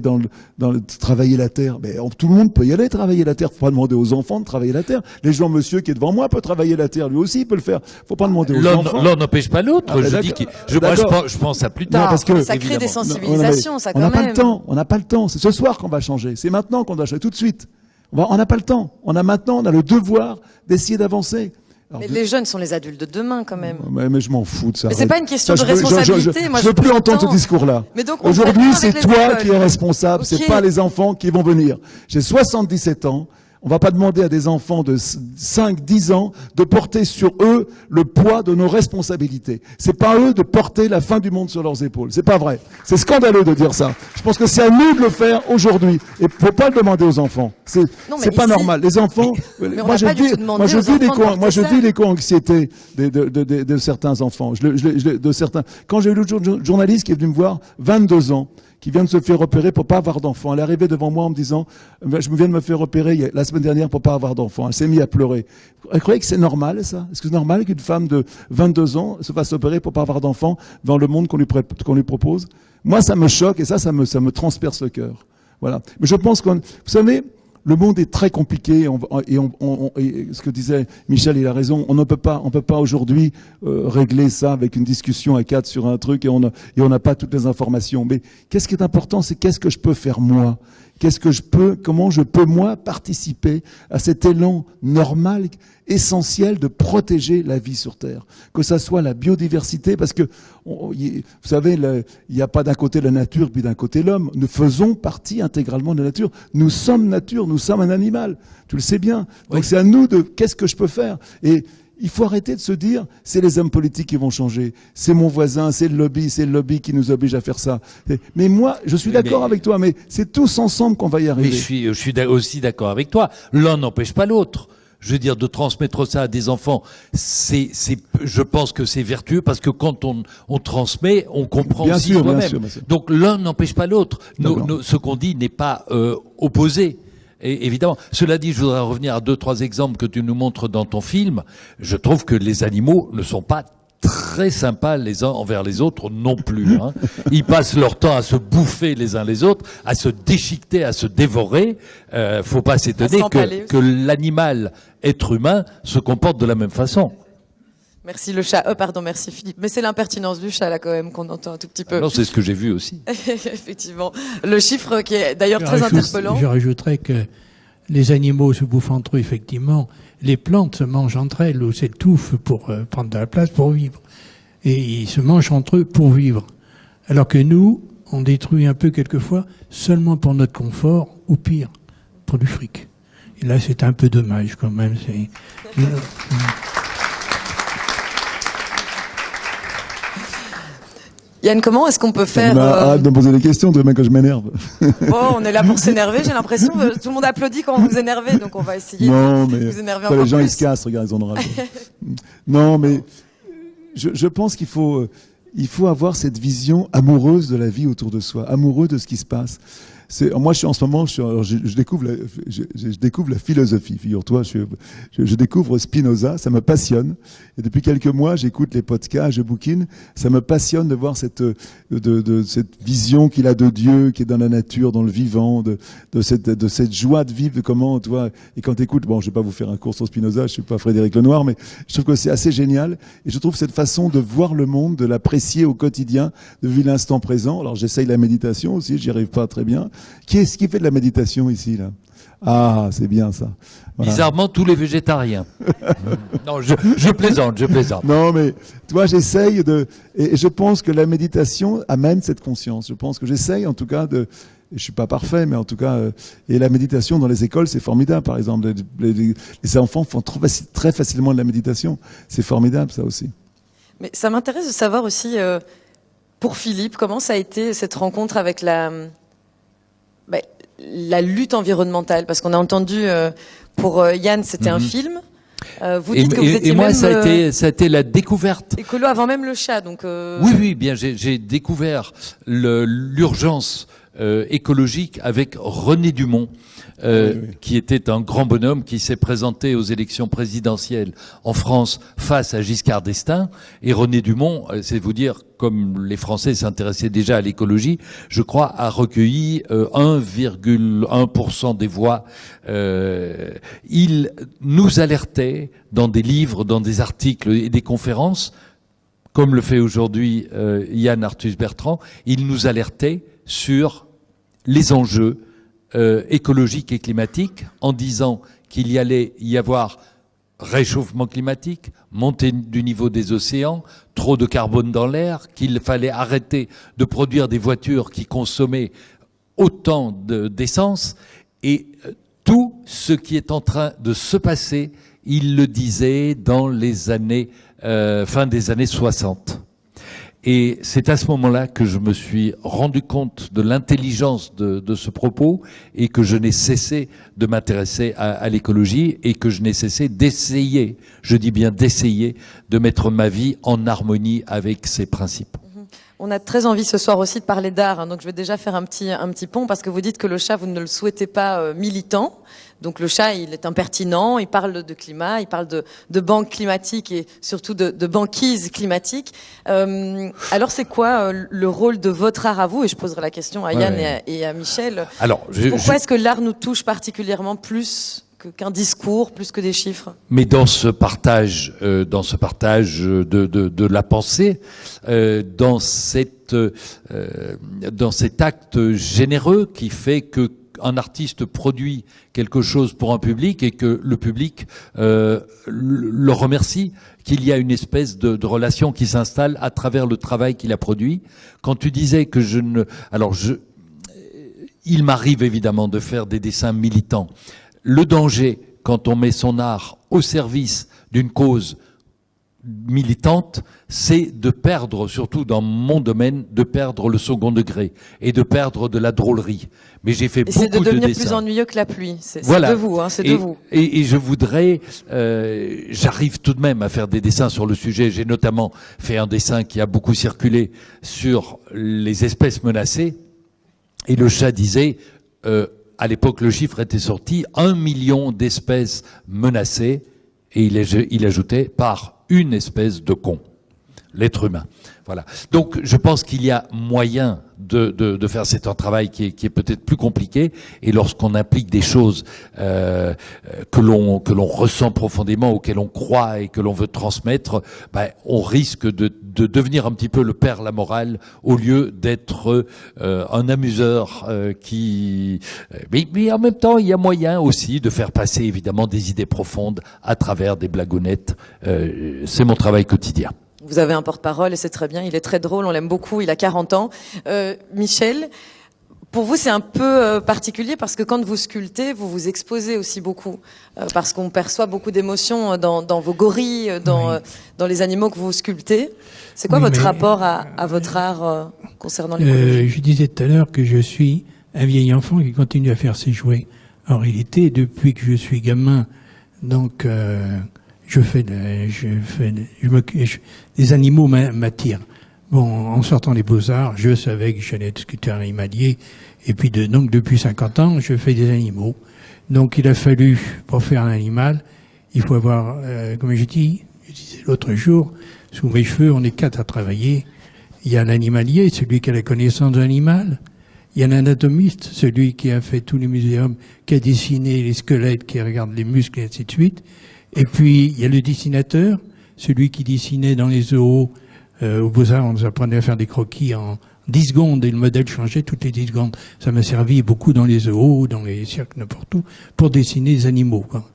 travailler la terre. Mais tout le monde peut y aller travailler la terre. Faut pas demander aux enfants de travailler la terre. Les gens, monsieur qui est devant moi peut travailler la terre, lui aussi il peut le faire. Faut pas demander aux enfants. L'un n'empêche pas l'autre. Je pense à plus tard. Non, parce que ça crée des sensibilisations, ça quand même. On n'a pas le temps. On n'a pas le temps. C'est ce soir qu'on va changer. C'est maintenant qu'on doit changer. Tout de suite. On n'a pas le temps. On a le devoir d'essayer d'avancer. Alors, mais les jeunes sont les adultes de demain, quand même. Mais je m'en fous de ça. Mais c'est pas une question de responsabilité. Moi, je veux plus entendre ce discours-là. Aujourd'hui, c'est toi qui es responsable. Okay. C'est pas les enfants qui vont venir. J'ai 77 ans. On va pas demander à des enfants de 5, 10 ans de porter sur eux le poids de nos responsabilités. C'est pas eux de porter la fin du monde sur leurs épaules. C'est pas vrai. C'est scandaleux de dire ça. Je pense que c'est à nous de le faire aujourd'hui. Et faut pas le demander aux enfants. C'est pas normal. Les enfants, moi je vis l'éco-anxiété de certains enfants. Quand j'ai eu le journaliste qui est venu me voir, 22 ans, qui vient de se faire opérer pour pas avoir d'enfant. Elle est arrivée devant moi en me disant, je viens de me faire opérer la semaine dernière pour pas avoir d'enfant. Elle s'est mise à pleurer. Elle croyait que c'est normal, ça? Est-ce que c'est normal qu'une femme de 22 ans se fasse opérer pour pas avoir d'enfant dans le monde qu'on lui propose? Moi, ça me choque et ça me transperce le cœur. Voilà. Mais je pense vous savez, le monde est très compliqué et ce que disait Michel, il a raison. On peut pas aujourd'hui régler ça avec une discussion à 4 sur un truc et on n'a pas toutes les informations. Mais qu'est-ce qui est important, c'est qu'est-ce que je peux faire moi? Comment je peux moi participer à cet élan normal, essentiel de protéger la vie sur Terre, que ça soit la biodiversité, parce que vous savez, il n'y a pas d'un côté la nature puis d'un côté l'homme. Nous faisons partie intégralement de la nature. Nous sommes nature, nous sommes un animal. Tu le sais bien. Donc c'est à nous de qu'est-ce que je peux faire. Et il faut arrêter de se dire, c'est les hommes politiques qui vont changer. C'est mon voisin, c'est le lobby qui nous oblige à faire ça. Mais moi, je suis d'accord avec toi, mais c'est tous ensemble qu'on va y arriver. Mais je suis aussi d'accord avec toi. L'un n'empêche pas l'autre. Je veux dire, de transmettre ça à des enfants, je pense que c'est vertueux parce que quand on transmet, on comprend bien aussi sûr, soi-même. Bien sûr. Donc l'un n'empêche pas l'autre. Ce qu'on dit n'est pas opposé. Et évidemment. Cela dit, je voudrais revenir à 2-3 exemples que tu nous montres dans ton film. Je trouve que les animaux ne sont pas très sympas les uns envers les autres non plus. Hein. Ils passent leur temps à se bouffer les uns les autres, à se déchiqueter, à se dévorer. Faut pas s'étonner que l'animal être humain se comporte de la même façon. Merci le chat. Pardon, merci Philippe. Mais c'est l'impertinence du chat là quand même qu'on entend un tout petit peu. Non, c'est ce que j'ai vu aussi. Effectivement. Le chiffre qui est d'ailleurs très interpellant. Je rajouterais que les animaux se bouffent entre eux, effectivement. Les plantes se mangent entre elles ou s'étouffent pour prendre de la place pour vivre. Et ils se mangent entre eux pour vivre. Alors que nous, on détruit un peu quelquefois seulement pour notre confort ou pire, pour du fric. Et là, c'est un peu dommage quand même. Yann, comment est-ce qu'on peut faire... Arrête de me poser des questions, demain que je m'énerve. Bon, on est là pour s'énerver, j'ai l'impression. Tout le monde applaudit quand vous vous énervez, donc on va essayer de vous énerver encore plus. Les gens, ils se cassent, regarde, ils en ont raison. Non, mais je pense qu'il faut avoir cette vision amoureuse de la vie autour de soi, amoureux de ce qui se passe. Moi, je suis en ce moment, je découvre la philosophie. Figure-toi, je découvre Spinoza, ça me passionne. Et depuis quelques mois, j'écoute les podcasts, je bouquine. Ça me passionne de voir cette vision qu'il a de Dieu, qui est dans la nature, dans le vivant, de cette joie de vivre, de comment, tu vois. Et quand t'écoutes, bon, je vais pas vous faire un cours sur Spinoza, je suis pas Frédéric Lenoir, mais je trouve que c'est assez génial. Et je trouve cette façon de voir le monde, de l'apprécier au quotidien, de vivre l'instant présent. Alors, j'essaye la méditation aussi, j'y arrive pas très bien. Qui est-ce qui fait de la méditation ici, là? Ah, c'est bien ça. Voilà. Bizarrement, tous les végétariens. Non, je plaisante. Non, mais toi, j'essaye et je pense que la méditation amène cette conscience. Je pense que j'essaye, en tout cas, je suis pas parfait, mais en tout cas, et la méditation dans les écoles, c'est formidable. Par exemple, les enfants font très facilement de la méditation. C'est formidable, ça aussi. Mais ça m'intéresse de savoir aussi, pour Philippe, comment ça a été cette rencontre avec la lutte environnementale, parce qu'on a entendu pour Yann, c'était un film. Vous dites que vous étiez moi, même ça a été la découverte. Écolo avant même le chat, donc. Oui, bien, j'ai découvert l'urgence écologique avec René Dumont, qui était un grand bonhomme qui s'est présenté aux élections présidentielles en France face à Giscard d'Estaing. Et René Dumont, c'est vous dire, comme les Français s'intéressaient déjà à l'écologie, je crois, a recueilli 1,1% des voix. Il nous alertait dans des livres, dans des articles et des conférences, comme le fait aujourd'hui Yann Arthus-Bertrand, il nous alertait sur les enjeux écologiques et climatiques en disant qu'il y allait y avoir réchauffement climatique, montée du niveau des océans, trop de carbone dans l'air, qu'il fallait arrêter de produire des voitures qui consommaient autant d'essence et tout ce qui est en train de se passer, il le disait dans les années fin des années 60. Et c'est à ce moment-là que je me suis rendu compte de l'intelligence de ce propos et que je n'ai cessé de m'intéresser à l'écologie et que je n'ai cessé d'essayer, je dis bien d'essayer, de mettre ma vie en harmonie avec ces principes. On a très envie ce soir aussi de parler d'art, hein, donc je vais déjà faire un petit pont parce que vous dites que le chat, vous ne le souhaitez pas militant. Donc le chat, il est impertinent, il parle de climat, il parle de banque climatique et surtout de banquise climatique. Alors c'est quoi le rôle de votre art à vous? Et je poserai la question à Yann et à Michel. Alors, pourquoi est-ce que l'art nous touche particulièrement plus qu'un discours, plus que des chiffres? Mais dans ce partage de la pensée, dans cet acte généreux qui fait que un artiste produit quelque chose pour un public et que le public le remercie, qu'il y a une espèce de relation qui s'installe à travers le travail qu'il a produit. Quand tu disais que il m'arrive évidemment de faire des dessins militants. Le danger, quand on met son art au service d'une cause militante, c'est de perdre, surtout dans mon domaine, de perdre le second degré et de perdre de la drôlerie. Mais j'ai fait beaucoup de dessins. C'est de devenir plus ennuyeux que la pluie. C'est voilà. de vous, hein, c'est de vous. Et je voudrais, j'arrive tout de même à faire des dessins sur le sujet. J'ai notamment fait un dessin qui a beaucoup circulé sur les espèces menacées. Et le chat disait, à l'époque, le chiffre était sorti, 1 million d'espèces menacées. Et il ajoutait par une espèce de con, l'être humain. Voilà. Donc, je pense qu'il y a moyen de faire. C'est un travail qui est peut-être plus compliqué. Et lorsqu'on implique des choses que l'on ressent profondément, auxquelles on croit et que l'on veut transmettre, on risque de devenir un petit peu le père la morale au lieu d'être un amuseur mais en même temps, il y a moyen aussi de faire passer évidemment des idées profondes à travers des blagounettes. C'est mon travail quotidien. Vous avez un porte-parole et c'est très bien, il est très drôle, on l'aime beaucoup, il a 40 ans. Michel, pour vous c'est un peu particulier parce que quand vous sculptez, vous vous exposez aussi beaucoup, parce qu'on perçoit beaucoup d'émotions dans vos gorilles, dans les animaux que vous sculptez. C'est quoi votre rapport à votre art concernant l'écologie? Je disais tout à l'heure que je suis un vieil enfant qui continue à faire ses jouets. En réalité, depuis que je suis gamin, donc les animaux m'attirent. Bon, en sortant des Beaux-Arts, je savais que j'allais être sculpteur animalier. Et puis, donc, depuis 50 ans, je fais des animaux. Donc, il a fallu, pour faire un animal, il faut avoir, comme je disais l'autre jour, sous mes cheveux, on est 4 à travailler. Il y a l'animalier, celui qui a la connaissance de l'animal. Il y a l'anatomiste, celui qui a fait tous les muséums, qui a dessiné les squelettes, qui regarde les muscles, et ainsi de suite. Et puis, il y a le dessinateur, celui qui dessinait dans les zoos. Au Beaux-Arts, on nous apprenait à faire des croquis en 10 secondes et le modèle changeait toutes les 10 secondes. Ça m'a servi beaucoup dans les zoos, dans les cirques, n'importe où, pour dessiner des animaux, quoi.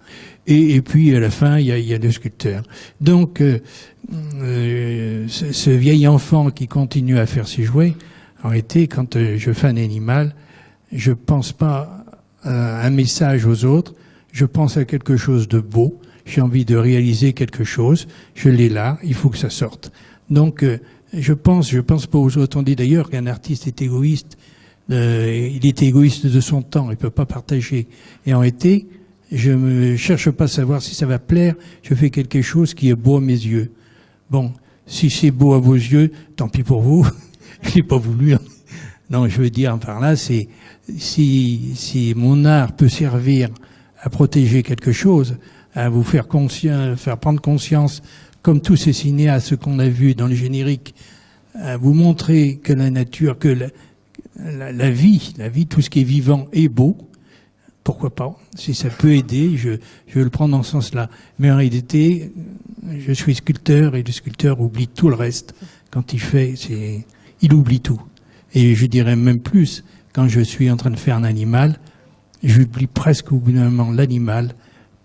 Et puis, à la fin, il y a le sculpteur. Donc, ce vieil enfant qui continue à faire ses jouets, en réalité, quand je fais un animal, je pense pas à un message aux autres, je pense à quelque chose de beau, j'ai envie de réaliser quelque chose, je l'ai là, il faut que ça sorte. Donc, je pense pas aux autres. On dit d'ailleurs qu'un artiste est égoïste, il est égoïste de son temps, il peut pas partager. Et en réalité, je me cherche pas à savoir si ça va plaire, je fais quelque chose qui est beau à mes yeux. Bon, si c'est beau à vos yeux, tant pis pour vous. Je l'ai pas voulu. Non, je veux dire par là, c'est si mon art peut servir à protéger quelque chose, à vous faire prendre conscience, comme tous ces cinéastes qu'on a vus dans le générique, à vous montrer que la nature, que la vie, tout ce qui est vivant est beau. Pourquoi pas? Si ça peut aider, je veux le prendre dans ce sens-là. Mais en réalité, je suis sculpteur et le sculpteur oublie tout le reste. Quand il fait, il oublie tout. Et je dirais même plus, quand je suis en train de faire un animal, j'oublie presque au bout d'un moment l'animal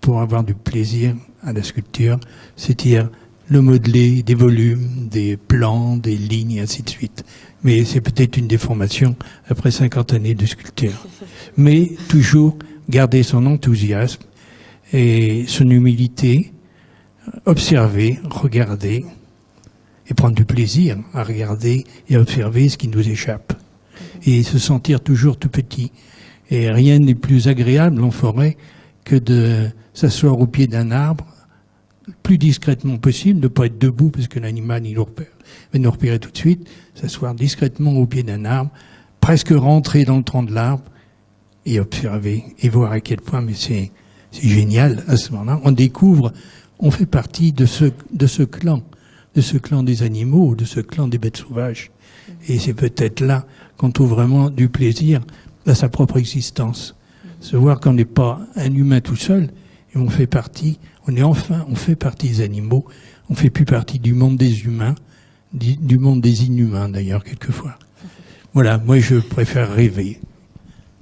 pour avoir du plaisir à la sculpture, c'est-à-dire le modeler, des volumes, des plans, des lignes, et ainsi de suite. Mais c'est peut-être une déformation après 50 années de sculpture. Mais toujours garder son enthousiasme et son humilité, observer, regarder, et prendre du plaisir à regarder et à observer ce qui nous échappe. Et se sentir toujours tout petit. Et rien n'est plus agréable en forêt que de s'asseoir au pied d'un arbre, le plus discrètement possible, ne pas être debout parce que l'animal va nous repérer tout de suite, s'asseoir discrètement au pied d'un arbre, presque rentrer dans le tronc de l'arbre et observer et voir à quel point, mais c'est génial à ce moment-là. On découvre, on fait partie de ce clan des animaux, de ce clan des bêtes sauvages. Et c'est peut-être là qu'on trouve vraiment du plaisir à sa propre existence. Se voir qu'on n'est pas un humain tout seul, et on fait partie des animaux, on fait plus partie du monde des humains, du monde des inhumains d'ailleurs, quelquefois. Voilà, moi je préfère rêver.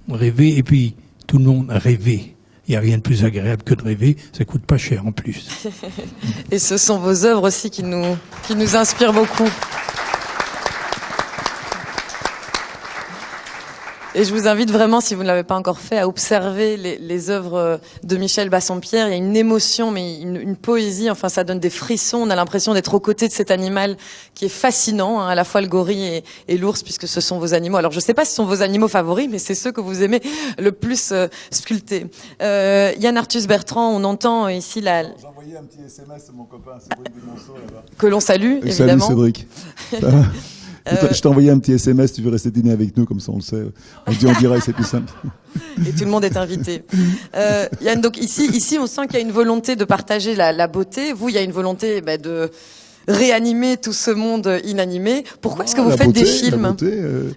Rêver, et puis tout le monde a rêvé. Il n'y a rien de plus agréable que de rêver, ça coûte pas cher en plus. Et ce sont vos œuvres aussi qui nous inspirent beaucoup. Et je vous invite vraiment, si vous ne l'avez pas encore fait, à observer les œuvres de Michel Bassompierre. Il y a une émotion, mais une poésie. Enfin, ça donne des frissons. On a l'impression d'être aux côtés de cet animal qui est fascinant, hein, à la fois le gorille et l'ours, puisque ce sont vos animaux. Alors, je ne sais pas si ce sont vos animaux favoris, mais c'est ceux que vous aimez le plus sculpter. Yann Arthus Bertrand, on entend ici J'ai envoyé un petit SMS à mon copain Cédric Dumonceau là-bas. que l'on salue, évidemment. Salut Cédric. Je t'ai envoyé un petit SMS, tu veux rester dîner avec nous, comme ça on le sait. On se dit en direct, c'est plus simple. Et tout le monde est invité. Yann, donc ici, on sent qu'il y a une volonté de partager la beauté. Vous, il y a une volonté de réanimer tout ce monde inanimé. Pourquoi est-ce que vous faites des films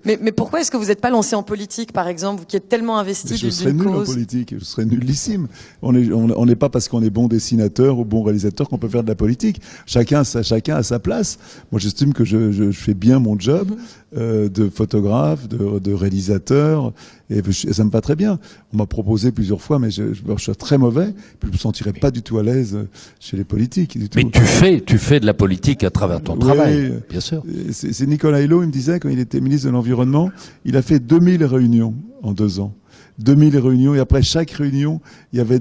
mais pourquoi est-ce que vous n'êtes pas lancé en politique, par exemple, vous qui êtes tellement investi d'une cause? Je serais nul en politique, je serais nullissime. On n'est pas parce qu'on est bon dessinateur ou bon réalisateur qu'on peut faire de la politique. Chacun a sa place. Moi, j'estime que je fais bien mon job de photographe, de réalisateur, et ça me va très bien. On m'a proposé plusieurs fois, mais je suis très mauvais. Puis je me sentirais pas du tout à l'aise chez les politiques. Du tout. Mais tu fais de la politique à travers ton travail, bien sûr. C'est Nicolas Hulot, il me disait, quand il était ministre de l'Environnement, il a fait 2000 réunions en 2 ans. 2000 réunions, et après chaque réunion, il y avait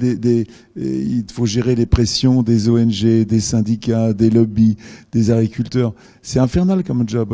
il faut gérer les pressions des ONG, des syndicats, des lobbies, des agriculteurs. C'est infernal comme job.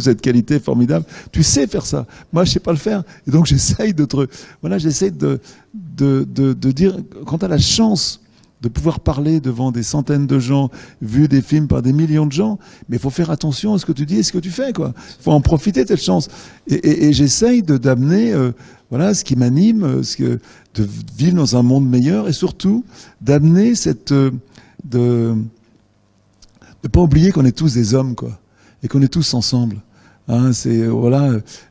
cette qualité formidable. Tu sais faire ça. Moi, je sais pas le faire. Et donc, j'essaye j'essaye de dire, quand tu as la chance de pouvoir parler devant des centaines de gens, vu des films par des millions de gens, mais il faut faire attention à ce que tu dis et ce que tu fais, quoi. Il faut en profiter de cette chance. Et j'essaye d'amener, ce qui m'anime, de vivre dans un monde meilleur, et surtout d'amener de pas oublier qu'on est tous des hommes, quoi, et qu'on est tous ensemble. Hein,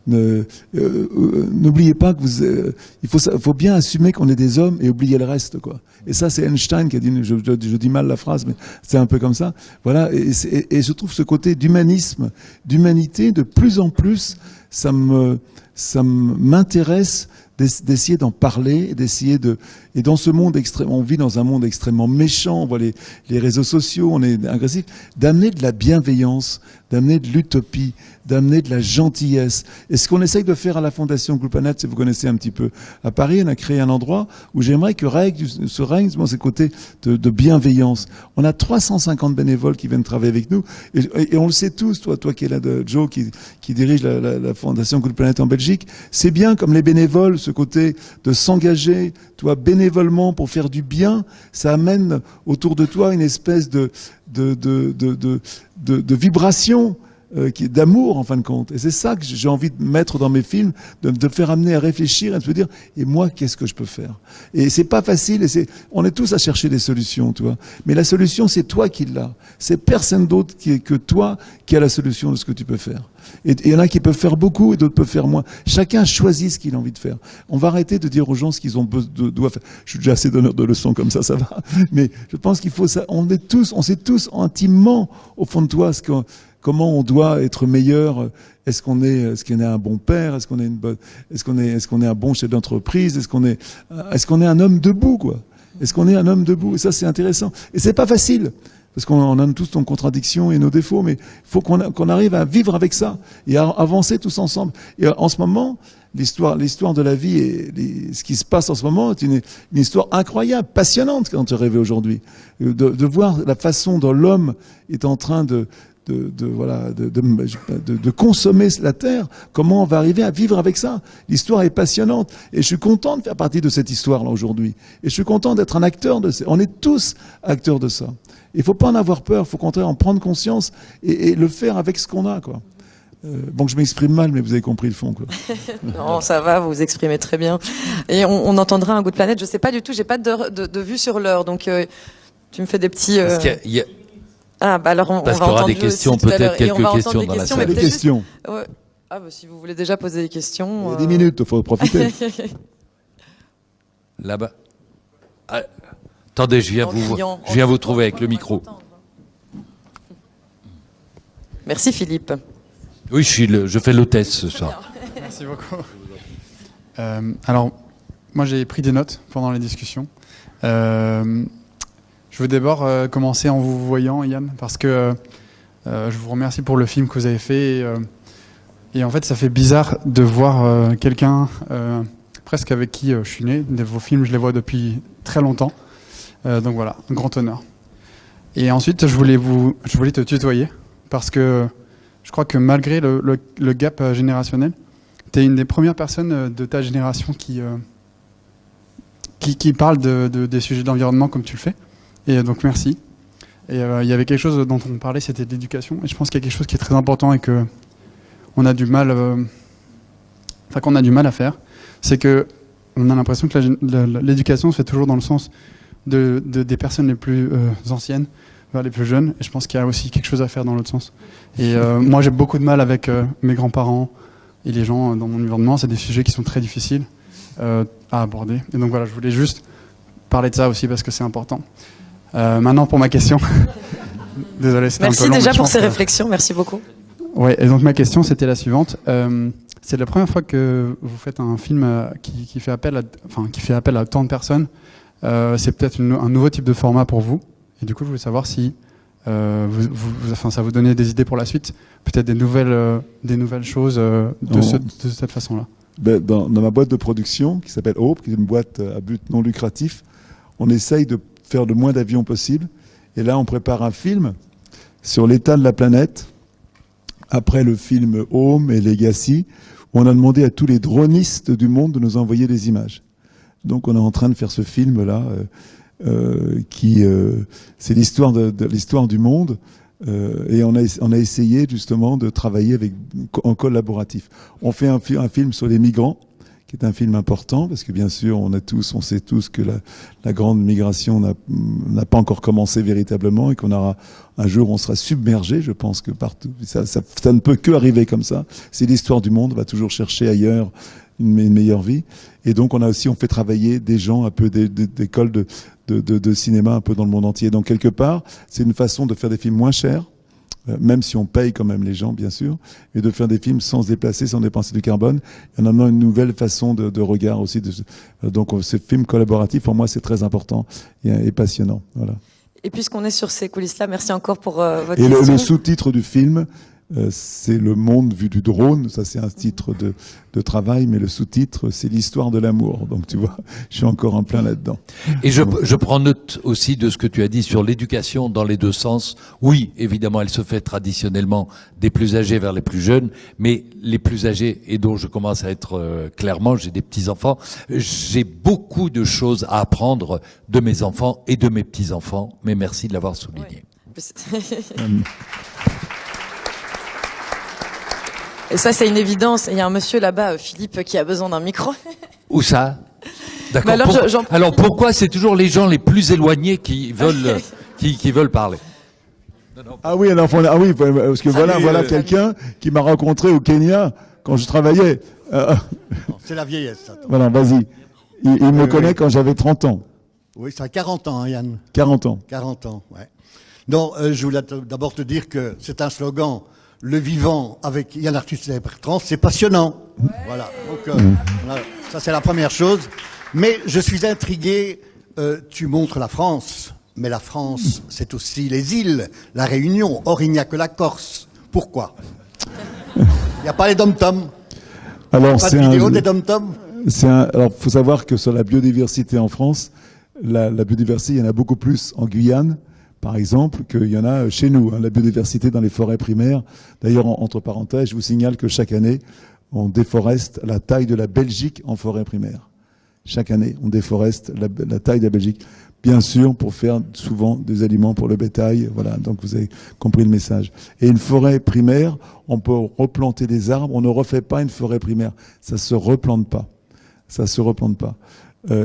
n'oubliez pas que il faut bien assumer qu'on est des hommes et oublier le reste, quoi. Et ça, c'est Einstein qui a dit, je dis mal la phrase, mais c'est un peu comme ça. Voilà. Et je trouve ce côté d'humanisme, d'humanité, de plus en plus, ça m'intéresse d'essayer d'en parler, et dans ce monde on vit dans un monde extrêmement méchant, on voit les réseaux sociaux, on est agressif, d'amener de la bienveillance, d'amener de l'utopie, d'amener de la gentillesse. Et ce qu'on essaye de faire à la Fondation Blue Planet, si vous connaissez un petit peu, à Paris, on a créé un endroit où j'aimerais que ce règne ce côté de bienveillance. On a 350 bénévoles qui viennent travailler avec nous, et on le sait tous, toi qui es là, Joe, qui dirige la Fondation Blue Planet en Belgique, c'est bien comme les bénévoles, ce côté de s'engager, bénévolement pour faire du bien, ça amène autour de toi une espèce de vibration d'amour, en fin de compte. Et c'est ça que j'ai envie de mettre dans mes films, de faire amener à réfléchir et de se dire, et moi, qu'est-ce que je peux faire? Et c'est pas facile, on est tous à chercher des solutions, tu vois. Mais la solution, c'est toi qui l'as. C'est personne d'autre que toi qui a la solution de ce que tu peux faire. Et il y en a qui peuvent faire beaucoup et d'autres peuvent faire moins. Chacun choisit ce qu'il a envie de faire. On va arrêter de dire aux gens ce qu'ils ont doivent faire. Je suis déjà assez donneur de leçons comme ça va. Mais je pense qu'il faut ça. On sait tous intimement, au fond de toi, comment on doit être meilleur. Est-ce qu'on est un bon père? Est-ce qu'on est un bon chef d'entreprise? Est-ce qu'on est un homme debout, quoi? Est-ce qu'on est un homme debout? Et ça, c'est intéressant. Et c'est pas facile. Parce qu'on a tous nos contradictions et nos défauts, mais il faut qu'on arrive à vivre avec ça et à avancer tous ensemble. Et en ce moment, l'histoire de la vie et ce qui se passe en ce moment est une histoire incroyable, passionnante quand tu rêves aujourd'hui. De voir la façon dont l'homme est en train de consommer la terre, comment on va arriver à vivre avec ça. L'histoire est passionnante et je suis content de faire partie de cette histoire-là aujourd'hui. Et je suis content d'être un acteur on est tous acteurs de ça. Il faut pas en avoir peur, il faut au contraire en prendre conscience et le faire avec ce qu'on a, quoi. Bon, je m'exprime mal, mais vous avez compris le fond, quoi. Non, ça va, vous vous exprimez très bien. Et on entendra un goût de planète. Je sais pas du tout, j'ai pas de vue sur l'heure, donc tu me fais des petits. Parce qu'il y a... Ah, bah alors on va qu'il y aura entendre des questions, peut-être quelques questions dans la salle. Des questions. Ouais. Ah, bah si vous voulez déjà poser des questions. Il y a 10 minutes, il faut profiter. Là-bas. Ah, attendez, je viens vous trouver avec le micro. Merci Philippe. Oui, je fais l'hôtesse ce soir. Merci beaucoup. Alors, moi j'ai pris des notes pendant les discussions. Je veux d'abord commencer en vous voyant, Yann, parce que je vous remercie pour le film que vous avez fait. Et en fait, ça fait bizarre de voir quelqu'un presque avec qui je suis né. Vos films, je les vois depuis très longtemps. Donc voilà, un grand honneur. Et ensuite, je voulais te tutoyer, parce que je crois que malgré le gap générationnel, tu es une des premières personnes de ta génération qui parle des sujets d'environnement comme tu le fais. Et donc merci. Et il y avait quelque chose dont on parlait, c'était de l'éducation. Et je pense qu'il y a quelque chose qui est très important et que on a du mal, qu'on a du mal à faire. C'est que on a l'impression que l'éducation se fait toujours dans le sens des personnes les plus anciennes vers les plus jeunes. Et je pense qu'il y a aussi quelque chose à faire dans l'autre sens. Et moi, j'ai beaucoup de mal avec mes grands-parents et les gens dans mon environnement. C'est des sujets qui sont très difficiles à aborder. Et donc voilà, je voulais juste parler de ça aussi parce que c'est important. Maintenant pour ma question. Désolé, c'était un peu long. Merci déjà pour ces réflexions, merci beaucoup. Ouais, et donc ma question c'était la suivante. C'est la première fois que vous faites un film qui fait appel à tant de personnes. C'est peut-être un nouveau type de format pour vous. Et du coup, je voulais savoir si ça vous donnait des idées pour la suite, peut-être des nouvelles choses de cette façon-là. Dans ma boîte de production qui s'appelle Hope, qui est une boîte à but non lucratif, on essaye de faire le moins d'avions possible. Et là, on prépare un film sur l'état de la planète après le film Home et Legacy, où on a demandé à tous les dronistes du monde de nous envoyer des images. Donc on est en train de faire ce film-là, c'est l'histoire l'histoire du monde. Et on a essayé justement de travailler en collaboratif. On fait un film sur les migrants, qui est un film important, parce que bien sûr, on sait tous que la grande migration n'a pas encore commencé véritablement, et qu'on aura un jour, on sera submergé. Je pense que partout, ça ne peut que arriver comme ça. C'est l'histoire du monde. On va toujours chercher ailleurs une meilleure vie. Et donc, on fait travailler des gens un peu d'écoles de cinéma un peu dans le monde entier. Donc, quelque part, c'est une façon de faire des films moins chers, même si on paye quand même les gens, bien sûr, et de faire des films sans se déplacer, sans dépenser du carbone. Et en amenant une nouvelle façon de regard aussi. Donc, ce film collaboratif, pour moi, c'est très important et passionnant. Voilà. Et puisqu'on est sur ces coulisses-là, merci encore pour votre question. Et le sous-titre du film, c'est Le monde vu du drone. Ça, c'est un titre de travail, mais le sous-titre, c'est l'histoire de l'amour. Donc, tu vois, je suis encore en plein là-dedans. Et je prends note aussi de ce que tu as dit sur l'éducation dans les deux sens. Oui, évidemment, elle se fait traditionnellement des plus âgés vers les plus jeunes, mais les plus âgés, et dont je commence à être clairement, j'ai des petits-enfants, j'ai beaucoup de choses à apprendre de mes enfants et de mes petits-enfants, mais merci de l'avoir souligné. Oui. Et ça, c'est une évidence. Il y a un monsieur là-bas, Philippe, qui a besoin d'un micro. Où ça? D'accord. Alors pourquoi c'est toujours les gens les plus éloignés qui veulent, qui veulent parler? Ah oui, alors, parce que voilà quelqu'un qui m'a rencontré au Kenya quand je travaillais. C'est la vieillesse, ça. Voilà, vas-y. Il me connaît quand j'avais 30 ans. Oui, ça a 40 ans, hein, Yann. 40 ans. 40 ans, ouais. Donc, je voulais d'abord te dire que c'est un slogan. Le vivant avec Yann Arthus et Bertrand, c'est passionnant. Ouais. Voilà. Donc, ça c'est la première chose. Mais je suis intrigué. Tu montres la France, mais la France, c'est aussi les îles, la Réunion. Or, il n'y a que la Corse. Pourquoi? Il n'y a pas les dom-toms. Alors, pas de vidéo des dom-toms. Alors, faut savoir que sur la biodiversité en France, la biodiversité, il y en a beaucoup plus en Guyane, par exemple, qu'il y en a chez nous, la biodiversité dans les forêts primaires. D'ailleurs, entre parenthèses, je vous signale que chaque année, on déforeste la taille de la Belgique en forêt primaire. Chaque année, on déforeste la taille de la Belgique. Bien sûr, pour faire souvent des aliments pour le bétail. Voilà, donc vous avez compris le message. Et une forêt primaire, on peut replanter des arbres. On ne refait pas une forêt primaire. Ça se replante pas. Ça se replante pas.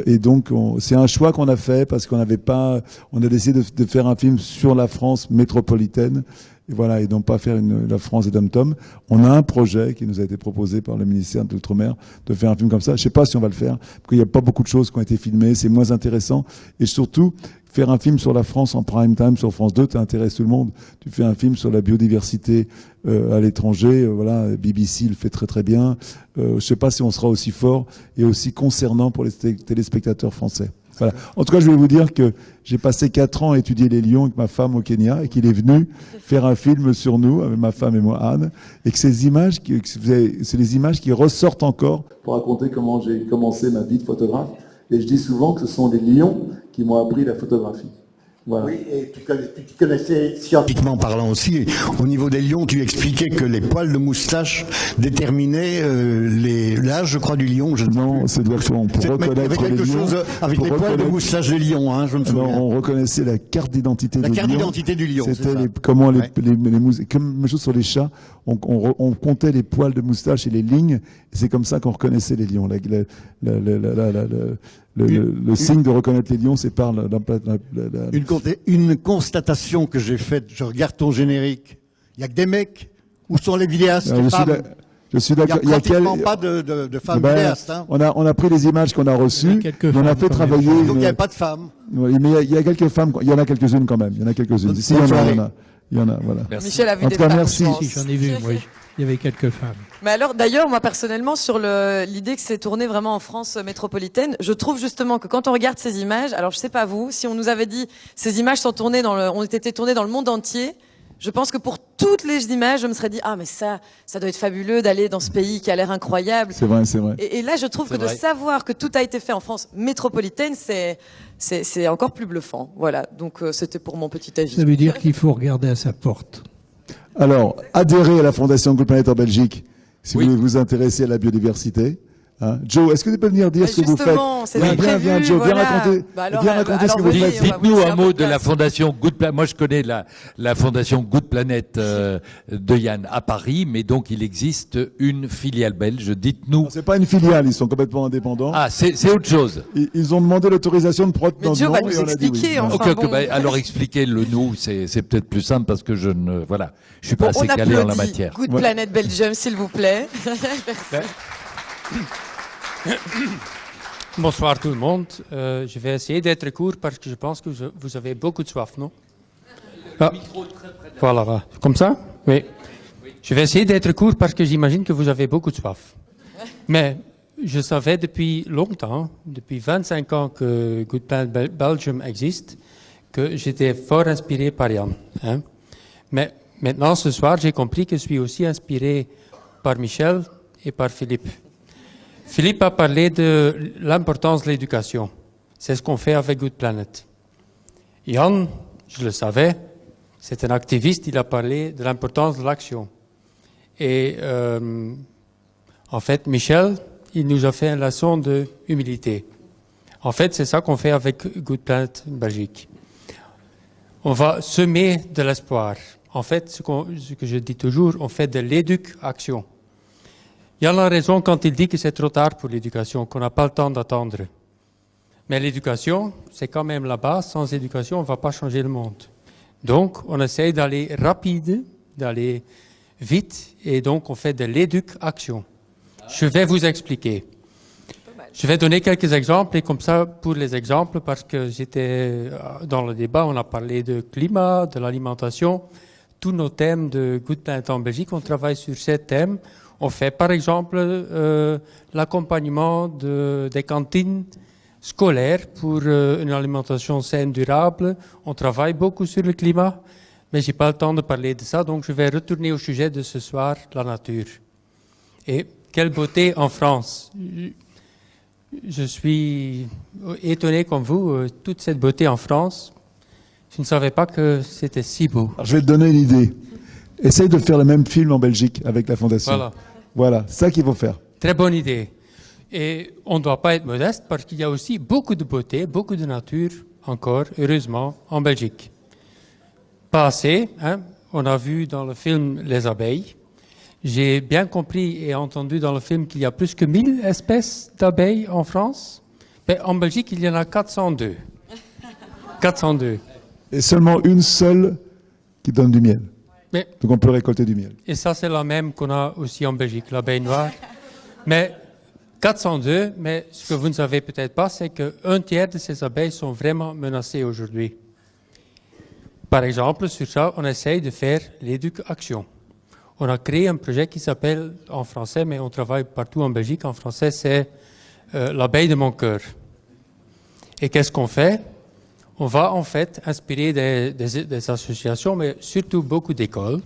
Et donc, c'est un choix qu'on a fait parce qu'on n'avait pas, on a décidé de faire un film sur la France métropolitaine. Et voilà, et donc pas faire la France des dom-toms. On a un projet qui nous a été proposé par le ministère de l'Outre-mer de faire un film comme ça. Je sais pas si on va le faire, parce qu'il n'y a pas beaucoup de choses qui ont été filmées, c'est moins intéressant. Et surtout, faire un film sur la France en prime time sur France 2, ça intéresse tout le monde. Tu fais un film sur la biodiversité à l'étranger, voilà, BBC le fait très très bien. Je sais pas si on sera aussi fort et aussi concernant pour les téléspectateurs français. Voilà. En tout cas, je vais vous dire que j'ai passé 4 ans à étudier les lions avec ma femme au Kenya et qu'il est venu faire un film sur nous, avec ma femme et moi, Anne, et que ces images, c'est les images qui ressortent encore pour raconter comment j'ai commencé ma vie de photographe. Et je dis souvent que ce sont les lions qui m'ont appris la photographie. Voilà. Oui, et tu connaissais scientifiquement parlant aussi. Au niveau des lions, tu expliquais que les poils de moustache déterminaient l'âge, je crois, du lion. Non, c'est exactement pour reconnaître les lions. Avec les poils de moustache des lions, hein, je me souviens. On reconnaissait la carte d'identité du lion. La carte d'identité du lion. C'était comment les moustaches, comme même chose sur les chats, on comptait les poils de moustache et les lignes. Et c'est comme ça qu'on reconnaissait les lions. Le signe de reconnaître les lions, c'est par une constatation que j'ai faite. Je regarde ton générique. Il y a que des mecs. Où sont les vidéastes, les femmes? Je suis d'accord. Il n'y a pratiquement pas de femmes vidéastes. Hein. On a pris les images qu'on a reçues. On a fait travailler. Donc il n'y a pas de femmes. Oui, mais il y a quelques femmes. Il y en a quelques-unes quand même. Il y en a quelques-unes. Si, il y en a, voilà. Merci. Michel a vu en des tout cas, femmes. merci. Si, j'en ai vu, oui. Il y avait quelques femmes. Mais alors, d'ailleurs, moi personnellement, sur l'idée que c'est tourné vraiment en France métropolitaine, je trouve justement que quand on regarde ces images, alors je sais pas vous, si on nous avait dit ces images sont tournées ont été tournées dans le monde entier, je pense que pour toutes les images, je me serais dit ah mais ça doit être fabuleux d'aller dans ce pays qui a l'air incroyable. C'est vrai, c'est vrai. Et là, je trouve que de savoir que tout a été fait en France métropolitaine, c'est encore plus bluffant. Voilà. Donc c'était pour mon petit avis. Ça veut dire qu'il faut regarder à sa porte. Alors, adhérez à la Fondation Good Planet en Belgique si Oui. vous voulez vous intéresser à la biodiversité. Hein. Joe, est-ce que tu peux venir dire ce que vous faites? Justement, c'était Viens, prévu, Joe, voilà. viens raconter, Bah alors, viens raconter ce que vous venez, faites. on va vous Dites-nous laisser un un mot peu de la place. fondation Good Planet. Moi, je connais la fondation Good Planet de Yann à Paris, mais donc il existe une filiale belge. Dites-nous. C'est pas une filiale, ils sont complètement indépendants. Ah, c'est autre chose. Ils ont demandé l'autorisation de prendre Mais notre Joe nom va et nous on a dit expliquer, oui. enfin. Ok, bon. bah, alors expliquez-le nous, c'est peut-être plus simple parce que je ne, voilà, je suis pas Bon, assez on calé en la applaudit matière. Good Ouais. Planet Belgium, s'il vous plaît. Bonsoir tout le monde. Je vais essayer d'être court parce que je pense que vous avez beaucoup de soif, non? Ah. Voilà, voilà. Comme ça? Oui. Je vais essayer d'être court parce que j'imagine que vous avez beaucoup de soif. Mais je savais depuis longtemps, depuis 25 ans que Good Planet Belgium existe, que j'étais fort inspiré par Yann. Hein? Mais maintenant, ce soir, j'ai compris que je suis aussi inspiré par Michel et par Philippe. Philippe a parlé de l'importance de l'éducation. C'est ce qu'on fait avec Good Planet. Yann, je le savais, c'est un activiste, il a parlé de l'importance de l'action. Et en fait, Michel, il nous a fait une leçon de humilité. En fait, c'est ça qu'on fait avec Good Planet Belgique. On va semer de l'espoir. En fait, ce que je dis toujours, on fait de l'éducation. Yann a raison quand il dit que c'est trop tard pour l'éducation, qu'on n'a pas le temps d'attendre. Mais l'éducation, c'est quand même la base. Sans éducation, on ne va pas changer le monde. Donc, on essaye d'aller rapide, d'aller vite, et donc on fait de l'éducation. Je vais vous expliquer. Je vais donner quelques exemples, et comme ça, pour les exemples, parce que j'étais dans le débat, on a parlé de climat, de l'alimentation, tous nos thèmes de Good Planet en Belgique, on travaille sur ces thèmes. On fait par exemple l'accompagnement des cantines scolaires pour une alimentation saine, durable. On travaille beaucoup sur le climat, mais je n'ai pas le temps de parler de ça, donc je vais retourner au sujet de ce soir, la nature. Et quelle beauté en France! Je suis étonné comme vous, toute cette beauté en France. Je ne savais pas que c'était si beau. Alors, je vais te donner une idée. Essaye de faire le même film en Belgique avec la Fondation. Voilà. Voilà, c'est ça qu'il faut faire. Très bonne idée. Et on ne doit pas être modeste parce qu'il y a aussi beaucoup de beauté, beaucoup de nature, encore, heureusement, en Belgique. Pas assez, hein? On a vu dans le film les abeilles. J'ai bien compris et entendu dans le film qu'il y a plus que 1000 espèces d'abeilles en France. Mais en Belgique, il y en a 402. 402. Et seulement une seule qui donne du miel. Mais, Donc on peut récolter du miel. et ça, c'est la même qu'on a aussi en Belgique, l'abeille noire. Mais 402, mais ce que vous ne savez peut-être pas, c'est qu'un tiers de ces abeilles sont vraiment menacées aujourd'hui. Par exemple, sur ça, on essaye de faire l'éducation. On a créé un projet qui s'appelle, en français, mais on travaille partout en Belgique, en français, c'est l'abeille de mon cœur. Et qu'est-ce qu'on fait? On va en fait inspirer des associations, mais surtout beaucoup d'écoles.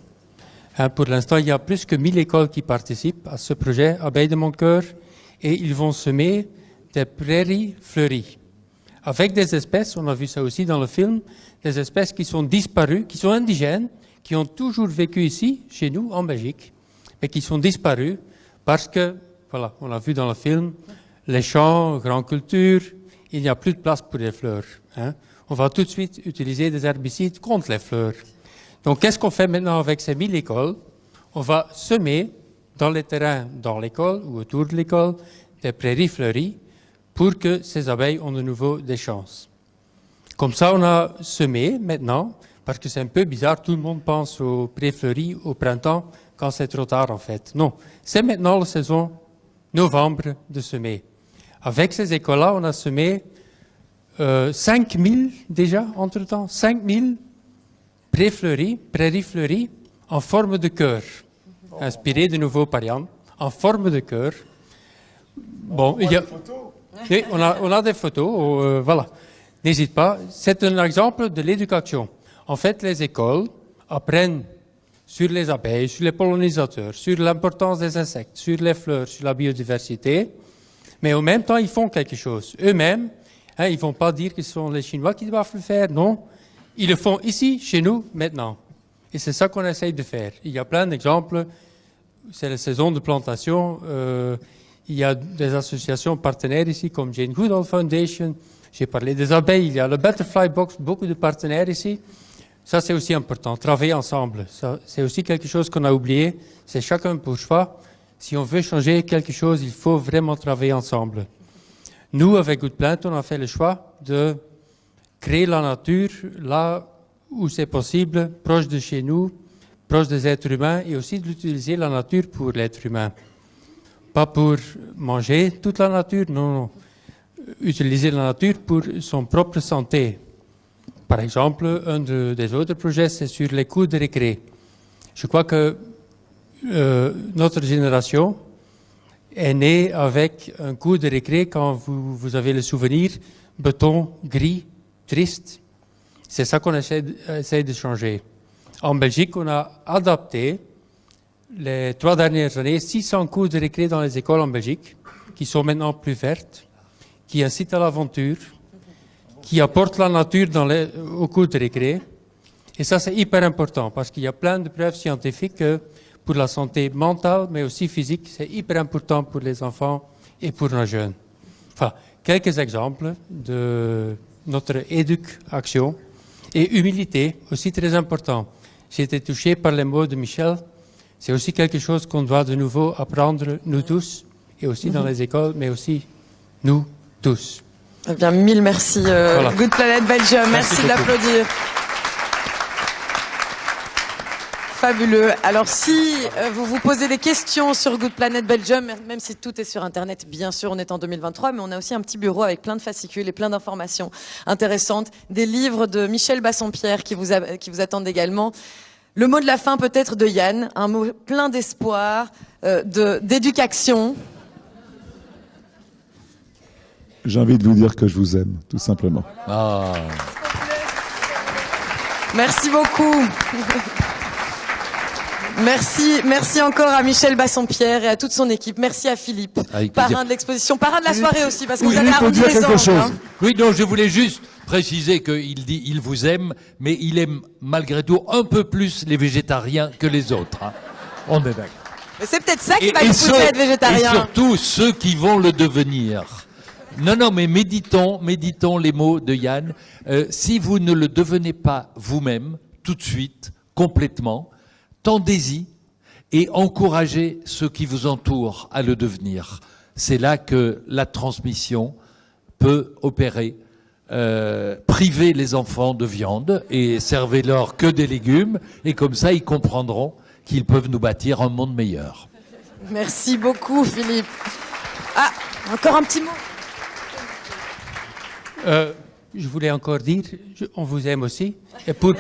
Hein, pour l'instant, il y a plus que 1000 écoles qui participent à ce projet Abeilles de mon cœur, et ils vont semer des prairies fleuries. Avec des espèces, on a vu ça aussi dans le film, des espèces qui sont disparues, qui sont indigènes, qui ont toujours vécu ici, chez nous, en Belgique, mais qui sont disparues parce que, voilà, on l'a vu dans le film, les champs, grandes cultures, il n'y a plus de place pour les fleurs. Hein. On va tout de suite utiliser des herbicides contre les fleurs. Donc, qu'est-ce qu'on fait maintenant avec ces 1000 écoles? On va semer dans les terrains, dans l'école ou autour de l'école, des prairies fleuries pour que ces abeilles ont de nouveau des chances. Comme ça, on a semé maintenant, parce que c'est un peu bizarre, tout le monde pense aux prairies fleuries au printemps, quand c'est trop tard en fait. Non, c'est maintenant la saison novembre de semer. Avec ces écoles-là, on a semé 5000 déjà, entre-temps, 5000 prairies fleuries en forme de cœur, inspirées de nouveau par Yann, en forme de cœur. Bon, il y a... Oui, on a des photos, voilà. N'hésite pas, c'est un exemple de l'éducation. En fait, les écoles apprennent sur les abeilles, sur les pollinisateurs, sur l'importance des insectes, sur les fleurs, sur la biodiversité, mais en même temps, ils font quelque chose. Eux-mêmes, hein, ils ne vont pas dire que ce sont les Chinois qui doivent le faire, non. Ils le font ici, chez nous, maintenant. Et c'est ça qu'on essaye de faire. Il y a plein d'exemples. C'est la saison de plantation. Il y a des associations partenaires ici, comme Jane Goodall Foundation. J'ai parlé des abeilles. Il y a le Butterfly Box, beaucoup de partenaires ici. Ça, c'est aussi important. Travailler ensemble. Ça, c'est aussi quelque chose qu'on a oublié. C'est chacun pour soi. Si on veut changer quelque chose, il faut vraiment travailler ensemble. Nous, avec Good Plant, on a fait le choix de créer la nature là où c'est possible, proche de chez nous, proche des êtres humains, et aussi d'utiliser la nature pour l'être humain. Pas pour manger toute la nature, non. Utiliser la nature pour son propre santé. Par exemple, un des autres projets, c'est sur les cours de récré. Je crois que notre génération est née avec un cours de récré quand vous avez le souvenir, béton, gris, triste. C'est ça qu'on essaie de changer. En Belgique, on a adapté les 3 dernières années 600 cours de récré dans les écoles en Belgique, qui sont maintenant plus vertes, qui incitent à l'aventure, qui apportent la nature au cours de récré. Et ça, c'est hyper important, parce qu'il y a plein de preuves scientifiques que pour la santé mentale, mais aussi physique, c'est hyper important pour les enfants et pour nos jeunes. Enfin, quelques exemples de notre éducation et humilité, aussi très important. J'ai été touché par les mots de Michel. C'est aussi quelque chose qu'on doit de nouveau apprendre, nous tous, et aussi dans les écoles, mais aussi nous tous. Eh bien, mille merci, voilà. Good Planet Belgium. Merci d'applaudir. Fabuleux. Alors, si vous vous posez des questions sur Good Planet Belgium, même si tout est sur Internet, bien sûr, on est en 2023, mais on a aussi un petit bureau avec plein de fascicules et plein d'informations intéressantes, des livres de Michel Bassompierre qui vous attendent également. Le mot de la fin peut-être de Yann, un mot plein d'espoir, d'éducation. J'ai envie de vous dire que je vous aime, tout simplement. Ah. Merci beaucoup. Merci encore à Michel Bassompierre et à toute son équipe. Merci à Philippe, parrain de l'exposition, parrain de la soirée aussi, parce que vous avez arrondi les anges. Oui, donc je voulais juste préciser qu'il dit il vous aime, mais il aime malgré tout un peu plus les végétariens que les autres. Hein. On est d'accord. Mais c'est peut-être ça qui va nous pousser à être végétarien. Et surtout ceux qui vont le devenir. Non, mais méditons les mots de Yann. Si vous ne le devenez pas vous-même, tout de suite, complètement, tendez-y et encouragez ceux qui vous entourent à le devenir. C'est là que la transmission peut opérer. Privez les enfants de viande et servez-leur que des légumes, et comme ça, ils comprendront qu'ils peuvent nous bâtir un monde meilleur. Merci beaucoup, Philippe. Ah, encore un petit mot. Je voulais encore dire, on vous aime aussi. Et pour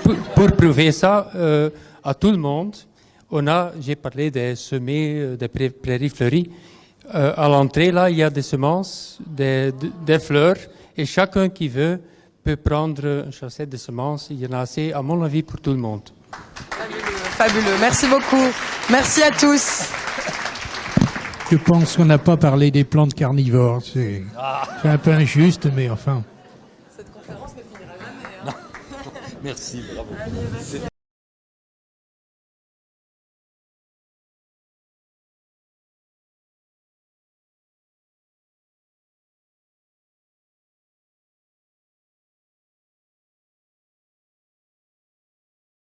prouver ça à tout le monde, j'ai parlé des semées, des prairies fleuries. À l'entrée, là, il y a des semences, des fleurs, et chacun qui veut peut prendre une chaussette de semences. Il y en a assez, à mon avis, pour tout le monde. Fabuleux. Merci beaucoup. Merci à tous. Je pense qu'on n'a pas parlé des plantes carnivores. C'est un peu injuste, mais enfin. Cette conférence ne finira jamais. Hein. Merci, bravo.